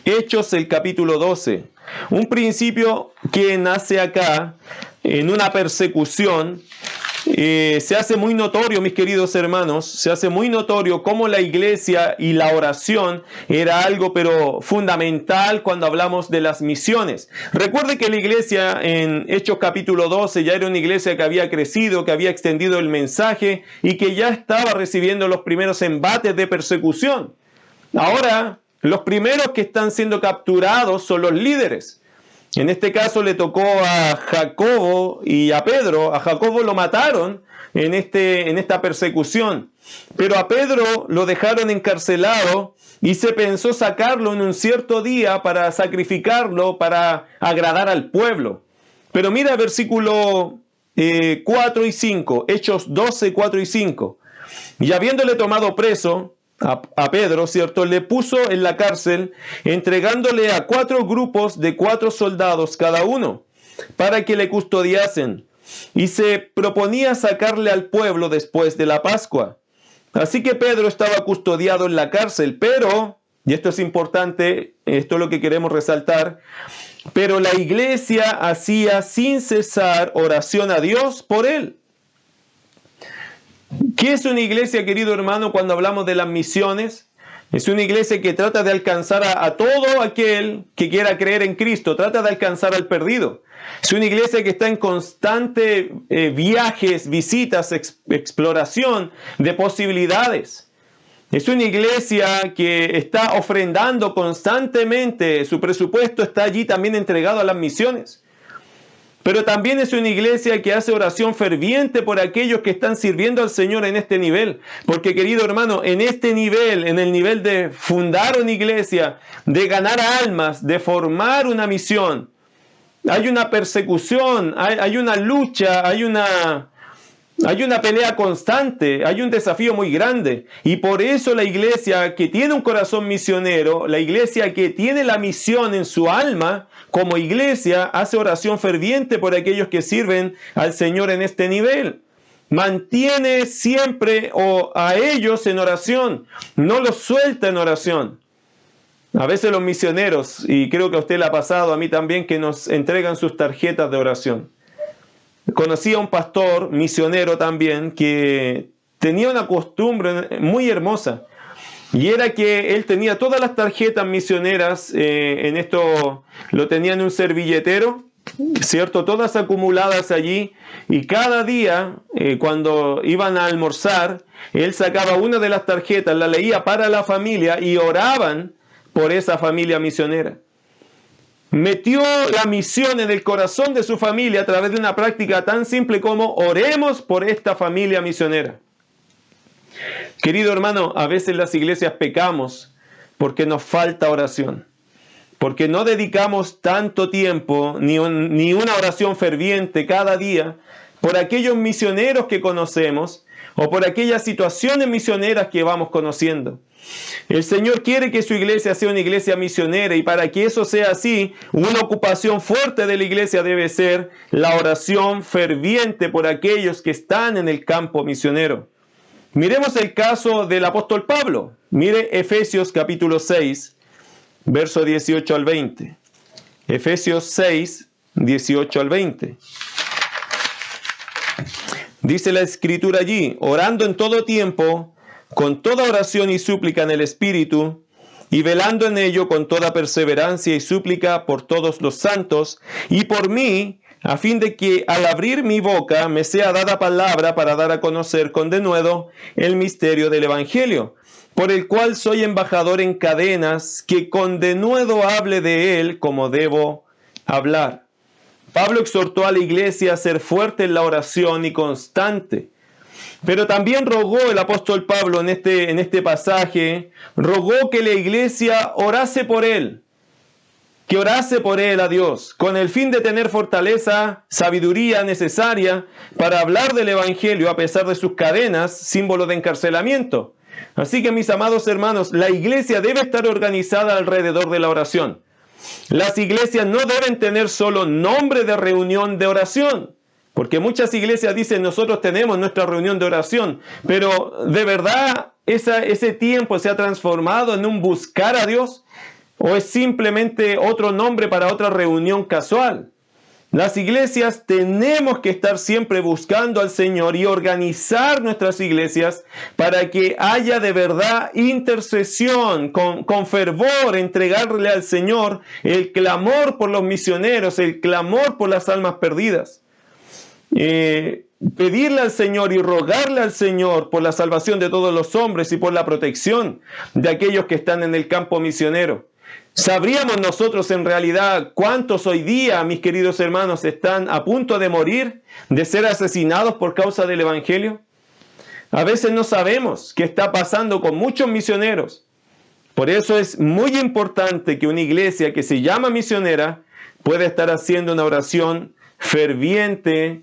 Hechos el capítulo 12. Un principio que nace acá en una persecución. Se hace muy notorio, mis queridos hermanos, se hace muy notorio cómo la iglesia y la oración era algo pero fundamental cuando hablamos de las misiones. Recuerde que la iglesia en Hechos capítulo 12 ya era una iglesia que había crecido, que había extendido el mensaje y que ya estaba recibiendo los primeros embates de persecución. Ahora, los primeros que están siendo capturados son los líderes. En este caso le tocó a Jacobo y a Pedro. A Jacobo lo mataron en esta persecución. Pero a Pedro lo dejaron encarcelado y se pensó sacarlo en un cierto día para sacrificarlo, para agradar al pueblo. Pero mira versículo 4 y 5, Hechos 12, 4 y 5. Y habiéndole tomado preso a Pedro, ¿cierto?, le puso en la cárcel, entregándole a 4 grupos de 4 soldados cada uno, para que le custodiasen, y se proponía sacarle al pueblo después de la Pascua. Así que Pedro estaba custodiado en la cárcel, pero, y esto es importante, esto es lo que queremos resaltar, pero la iglesia hacía sin cesar oración a Dios por él. ¿Qué es una iglesia, querido hermano, cuando hablamos de las misiones? Es una iglesia que trata de alcanzar a todo aquel que quiera creer en Cristo, trata de alcanzar al perdido. Es una iglesia que está en constante viajes, visitas, exploración de posibilidades. Es una iglesia que está ofrendando constantemente, su presupuesto está allí también entregado a las misiones. Pero también es una iglesia que hace oración ferviente por aquellos que están sirviendo al Señor en este nivel. Porque, querido hermano, en este nivel, en el nivel de fundar una iglesia, de ganar almas, de formar una misión, hay una persecución, hay una lucha, hay una pelea constante, hay un desafío muy grande. Y por eso la iglesia que tiene un corazón misionero, la iglesia que tiene la misión en su alma, como iglesia, hace oración ferviente por aquellos que sirven al Señor en este nivel. Mantiene siempre a ellos en oración, no los suelta en oración. A veces los misioneros, y creo que a usted le ha pasado, a mí también, que nos entregan sus tarjetas de oración. conocí a un pastor misionero también que tenía una costumbre muy hermosa, y era que él tenía todas las tarjetas misioneras, en esto lo tenía en un servilletero, ¿cierto? Todas acumuladas allí, y cada día cuando iban a almorzar, él sacaba una de las tarjetas, la leía para la familia y oraban por esa familia misionera. Metió la misión en el corazón de su familia a través de una práctica tan simple como oremos por esta familia misionera. Querido hermano, a veces las iglesias pecamos porque nos falta oración, porque no dedicamos tanto tiempo ni una oración ferviente cada día por aquellos misioneros que conocemos o por aquellas situaciones misioneras que vamos conociendo. El Señor quiere que su iglesia sea una iglesia misionera, y para que eso sea así, una ocupación fuerte de la iglesia debe ser la oración ferviente por aquellos que están en el campo misionero. Miremos el caso del apóstol Pablo. Mire Efesios capítulo 6, verso 18 al 20. Efesios 6, 18 al 20. Dice la escritura allí: orando en todo tiempo, con toda oración y súplica en el Espíritu, y velando en ello con toda perseverancia y súplica por todos los santos, y por mí, a fin de que al abrir mi boca me sea dada palabra para dar a conocer con denuedo el misterio del Evangelio, por el cual soy embajador en cadenas, que con denuedo hable de él como debo hablar. Pablo exhortó a la iglesia a ser fuerte en la oración y constante. Pero también rogó el apóstol Pablo en este pasaje, rogó que la iglesia orase por él, que orase por él a Dios, con el fin de tener fortaleza, sabiduría necesaria para hablar del Evangelio a pesar de sus cadenas, símbolo de encarcelamiento. Así que, mis amados hermanos, la iglesia debe estar organizada alrededor de la oración. Las iglesias no deben tener solo nombre de reunión de oración, porque muchas iglesias dicen nosotros tenemos nuestra reunión de oración, pero ¿de verdad ese tiempo se ha transformado en un buscar a Dios? ¿O es simplemente otro nombre para otra reunión casual? Las iglesias tenemos que estar siempre buscando al Señor y organizar nuestras iglesias para que haya de verdad intercesión, con fervor, entregarle al Señor el clamor por los misioneros, el clamor por las almas perdidas. Pedirle al Señor y rogarle al Señor por la salvación de todos los hombres y por la protección de aquellos que están en el campo misionero. ¿Sabríamos nosotros en realidad cuántos hoy día, mis queridos hermanos, están a punto de morir, de ser asesinados por causa del Evangelio? A veces no sabemos qué está pasando con muchos misioneros. Por eso es muy importante que una iglesia que se llama misionera pueda estar haciendo una oración ferviente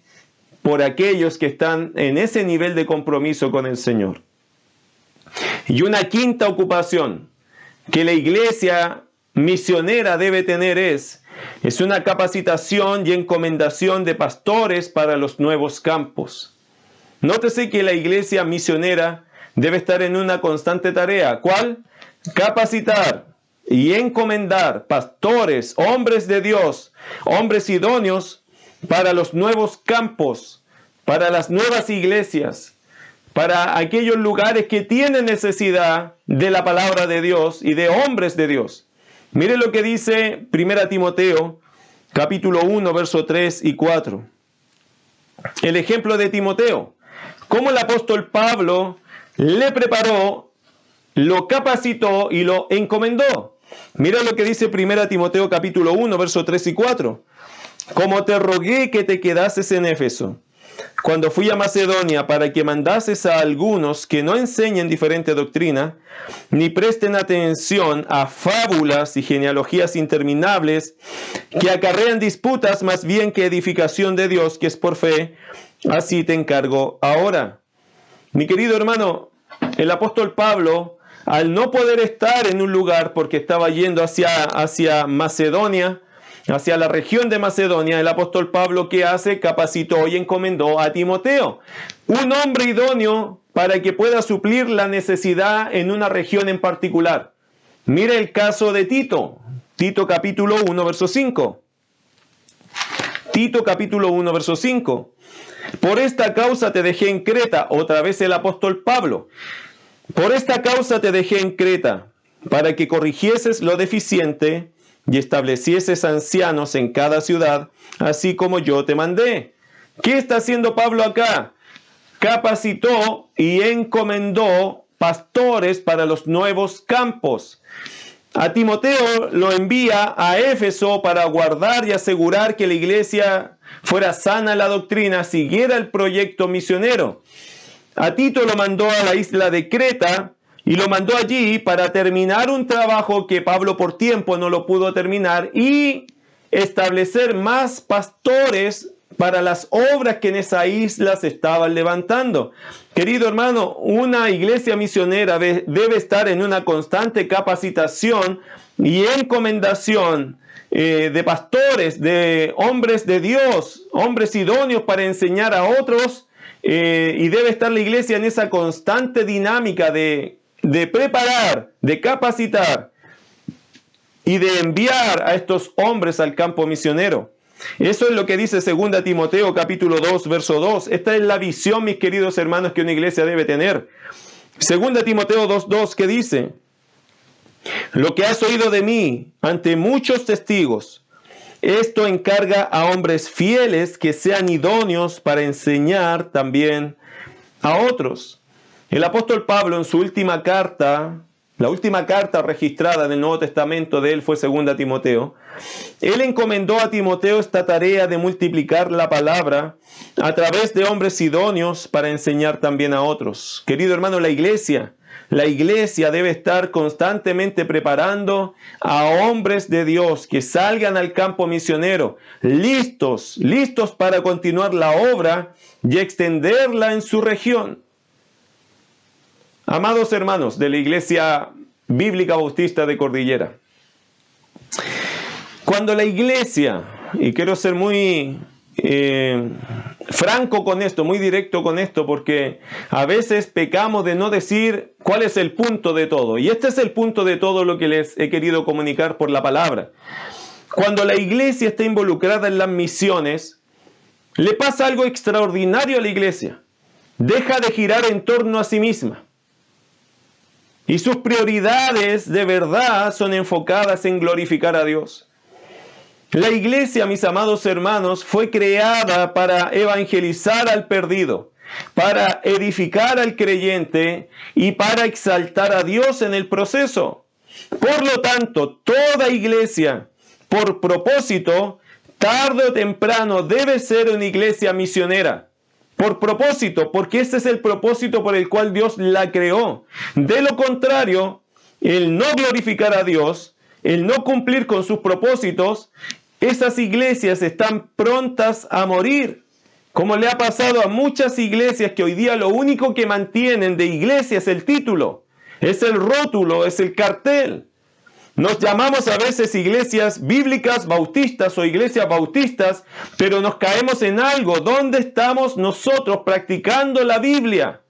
por aquellos que están en ese nivel de compromiso con el Señor. Y una quinta ocupación que la iglesia misionera debe tener es una capacitación y encomendación de pastores para los nuevos campos. Nótese que la iglesia misionera debe estar en una constante tarea. ¿Cuál? Capacitar y encomendar pastores, hombres de Dios, hombres idóneos para los nuevos campos, para las nuevas iglesias, para aquellos lugares que tienen necesidad de la palabra de Dios y de hombres de Dios. Mire lo que dice 1 Timoteo, capítulo 1, verso 3 y 4. El ejemplo de Timoteo, cómo el apóstol Pablo le preparó, lo capacitó y lo encomendó. Mira lo que dice 1 Timoteo, capítulo 1, verso 3 y 4. Como te rogué que te quedases en Éfeso, cuando fui a Macedonia, para que mandases a algunos que no enseñen diferente doctrina, ni presten atención a fábulas y genealogías interminables, que acarrean disputas más bien que edificación de Dios, que es por fe, así te encargo ahora. Mi querido hermano, el apóstol Pablo, al no poder estar en un lugar porque estaba yendo hacia Macedonia, hacia la región de Macedonia, el apóstol Pablo, ¿qué hace? Capacitó y encomendó a Timoteo, un hombre idóneo para que pueda suplir la necesidad en una región en particular. Mire el caso de Tito, Tito capítulo 1, verso 5. Tito capítulo 1, verso 5. Por esta causa te dejé en Creta, otra vez el apóstol Pablo. Por esta causa te dejé en Creta, para que corrigieses lo deficiente y establecieses ancianos en cada ciudad, así como yo te mandé. ¿Qué está haciendo Pablo acá? Capacitó y encomendó pastores para los nuevos campos. A Timoteo lo envía a Éfeso para guardar y asegurar que la iglesia fuera sana en la doctrina, siguiera el proyecto misionero. A Tito lo mandó a la isla de Creta y lo mandó allí para terminar un trabajo que Pablo por tiempo no lo pudo terminar y establecer más pastores para las obras que en esa isla se estaban levantando. Querido hermano, una iglesia misionera debe estar en una constante capacitación y encomendación de pastores, de hombres de Dios, hombres idóneos para enseñar a otros, y debe estar la iglesia en esa constante dinámica de preparar, de capacitar y de enviar a estos hombres al campo misionero. Eso es lo que dice 2 Timoteo capítulo 2, verso 2. Esta es la visión, mis queridos hermanos, que una iglesia debe tener. 2 Timoteo 2:2, que dice: lo que has oído de mí ante muchos testigos, esto encarga a hombres fieles que sean idóneos para enseñar también a otros. El apóstol Pablo en su última carta, la última carta registrada en el Nuevo Testamento de él fue 2 Timoteo. Él encomendó a Timoteo esta tarea de multiplicar la palabra a través de hombres idóneos para enseñar también a otros. Querido hermano, la iglesia debe estar constantemente preparando a hombres de Dios que salgan al campo misionero, listos para continuar la obra y extenderla en su región. Amados hermanos de la Iglesia Bíblica Bautista de Cordillera, cuando la iglesia, y quiero ser muy franco con esto, muy directo con esto, porque a veces pecamos de no decir cuál es el punto de todo, y este es el punto de todo lo que les he querido comunicar por la palabra. Cuando la iglesia está involucrada en las misiones, le pasa algo extraordinario a la iglesia. Deja de girar en torno a sí misma. Y sus prioridades de verdad son enfocadas en glorificar a Dios. La iglesia, mis amados hermanos, fue creada para evangelizar al perdido, para edificar al creyente y para exaltar a Dios en el proceso. Por lo tanto, toda iglesia, por propósito, tarde o temprano debe ser una iglesia misionera. Por propósito, porque ese es el propósito por el cual Dios la creó. De lo contrario, el no glorificar a Dios, el no cumplir con sus propósitos, esas iglesias están prontas a morir. Como le ha pasado a muchas iglesias que hoy día lo único que mantienen de iglesia es el título, es el rótulo, es el cartel. Nos llamamos a veces iglesias bíblicas bautistas o iglesias bautistas, pero nos caemos en algo. ¿Dónde estamos nosotros practicando la Biblia?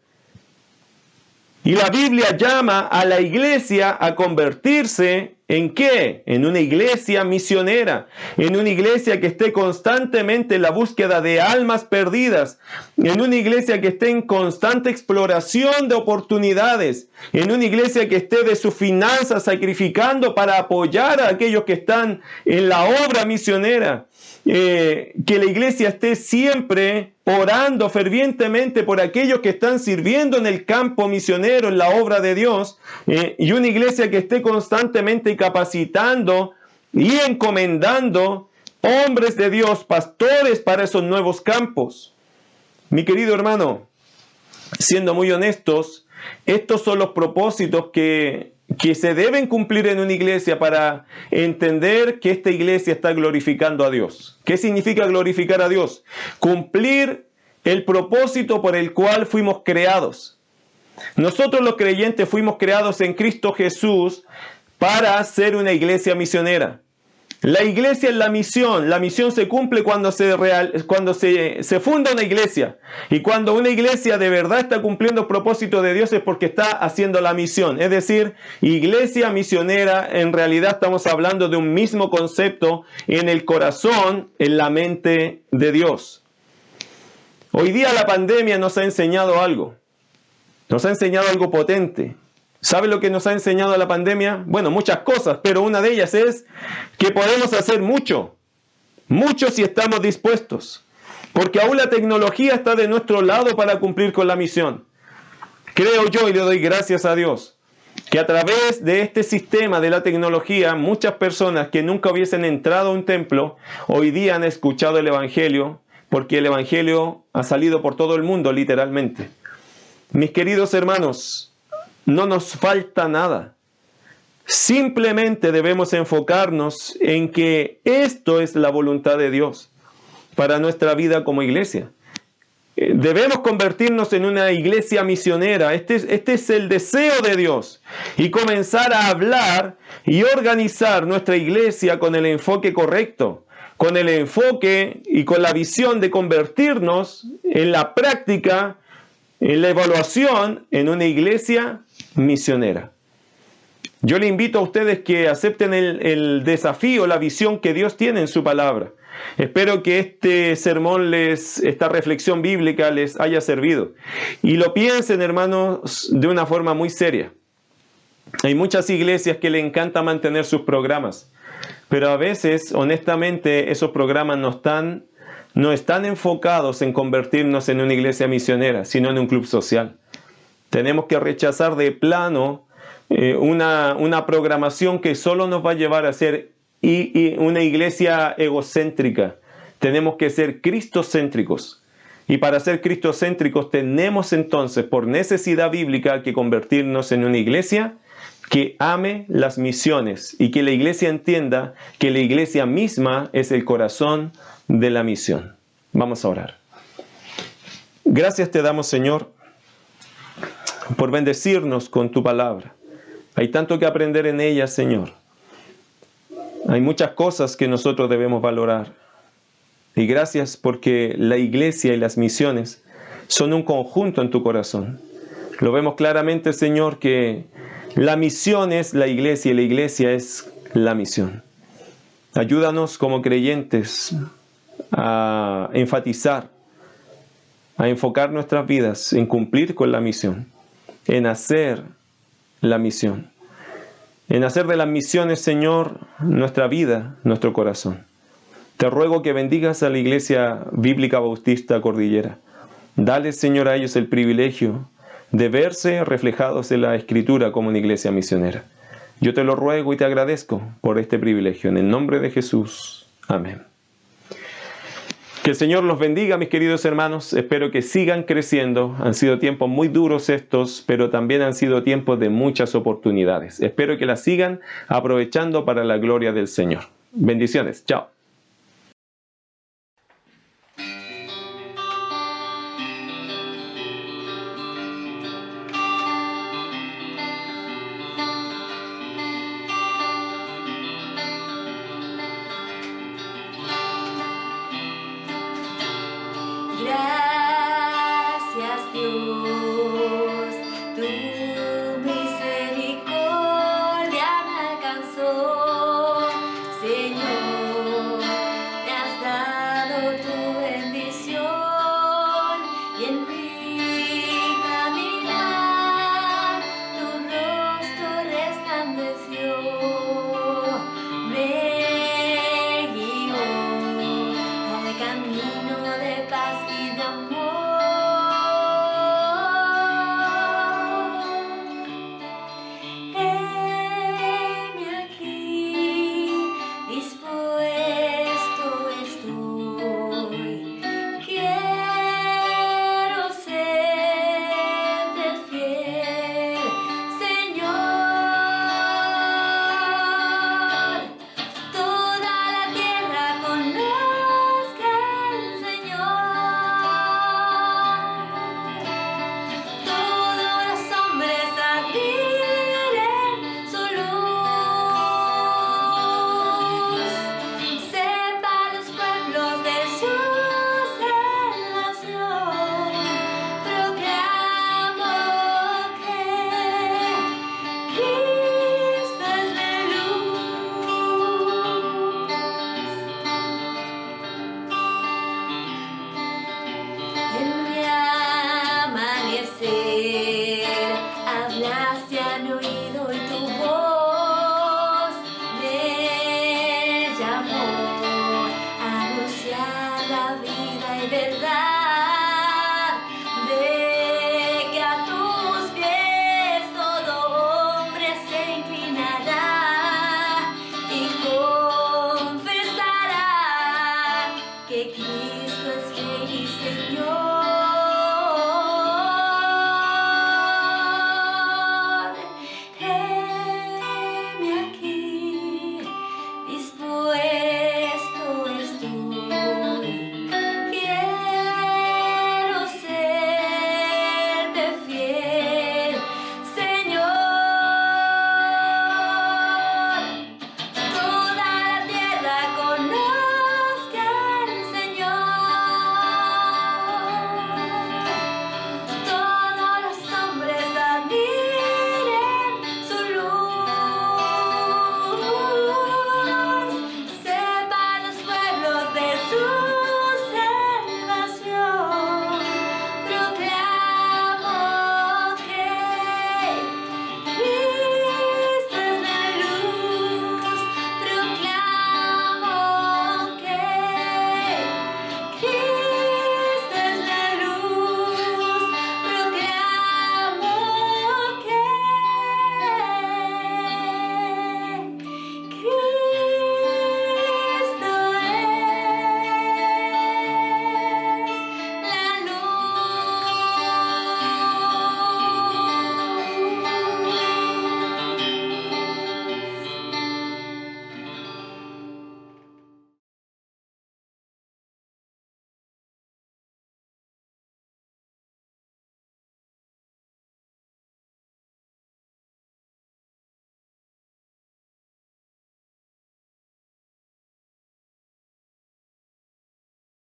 Y la Biblia llama a la iglesia a convertirse ¿en qué? En una iglesia misionera, en una iglesia que esté constantemente en la búsqueda de almas perdidas, en una iglesia que esté en constante exploración de oportunidades, en una iglesia que esté de sus finanzas sacrificando para apoyar a aquellos que están en la obra misionera. Que la iglesia esté siempre orando fervientemente por aquellos que están sirviendo en el campo misionero, en la obra de Dios, y una iglesia que esté constantemente capacitando y encomendando hombres de Dios, pastores para esos nuevos campos. Mi querido hermano, siendo muy honestos, estos son los propósitos que se deben cumplir en una iglesia para entender que esta iglesia está glorificando a Dios. ¿Qué significa glorificar a Dios? Cumplir el propósito por el cual fuimos creados. Nosotros los creyentes fuimos creados en Cristo Jesús para ser una iglesia misionera. La iglesia es la misión. La misión se cumple cuando se funda una iglesia. Y cuando una iglesia de verdad está cumpliendo el propósito de Dios es porque está haciendo la misión. Es decir, iglesia misionera, en realidad estamos hablando de un mismo concepto en el corazón, en la mente de Dios. Hoy día la pandemia nos ha enseñado algo. Nos ha enseñado algo potente. ¿Sabe lo que nos ha enseñado la pandemia? Bueno, muchas cosas, pero una de ellas es que podemos hacer mucho si estamos dispuestos, porque aún la tecnología está de nuestro lado para cumplir con la misión. Creo yo, y le doy gracias a Dios, que a través de este sistema de la tecnología, muchas personas que nunca hubiesen entrado a un templo, hoy día han escuchado el Evangelio, porque el Evangelio ha salido por todo el mundo, literalmente. Mis queridos hermanos, no nos falta nada. Simplemente debemos enfocarnos en que esto es la voluntad de Dios para nuestra vida como iglesia. Debemos convertirnos en una iglesia misionera. Este es el deseo de Dios. Y comenzar a hablar y organizar nuestra iglesia con el enfoque correcto, con el enfoque y con la visión de convertirnos en la práctica, en la evaluación, en una iglesia misionera. Yo le invito a ustedes que acepten el desafío, la visión que Dios tiene en su palabra. Espero que este sermón, esta reflexión bíblica les haya servido. Y lo piensen, hermanos, de una forma muy seria. Hay muchas iglesias que le encanta mantener sus programas, pero a veces, honestamente, esos programas no están enfocados en convertirnos en una iglesia misionera, sino en un club social. Tenemos que rechazar de plano una programación que solo nos va a llevar a ser una iglesia egocéntrica. Tenemos que ser cristocéntricos. Y para ser cristocéntricos tenemos entonces, por necesidad bíblica, que convertirnos en una iglesia que ame las misiones y que la iglesia entienda que la iglesia misma es el corazón de la misión. Vamos a orar. Gracias te damos, Señor, por bendecirnos con tu palabra. Hay tanto que aprender en ella, Señor. Hay muchas cosas que nosotros debemos valorar. Y gracias porque la iglesia y las misiones son un conjunto en tu corazón. Lo vemos claramente, Señor, que la misión es la iglesia y la iglesia es la misión. Ayúdanos como creyentes a enfatizar, a enfocar nuestras vidas en cumplir con la misión, en hacer la misión, en hacer de las misiones, Señor, nuestra vida, nuestro corazón. Te ruego que bendigas a la Iglesia Bíblica Bautista Cordillera. Dale, Señor, a ellos el privilegio de verse reflejados en la Escritura como una iglesia misionera. Yo te lo ruego y te agradezco por este privilegio. En el nombre de Jesús. Amén. Que el Señor los bendiga, mis queridos hermanos. Espero que sigan creciendo. Han sido tiempos muy duros estos, pero también han sido tiempos de muchas oportunidades. Espero que las sigan aprovechando para la gloria del Señor. Bendiciones. Chao.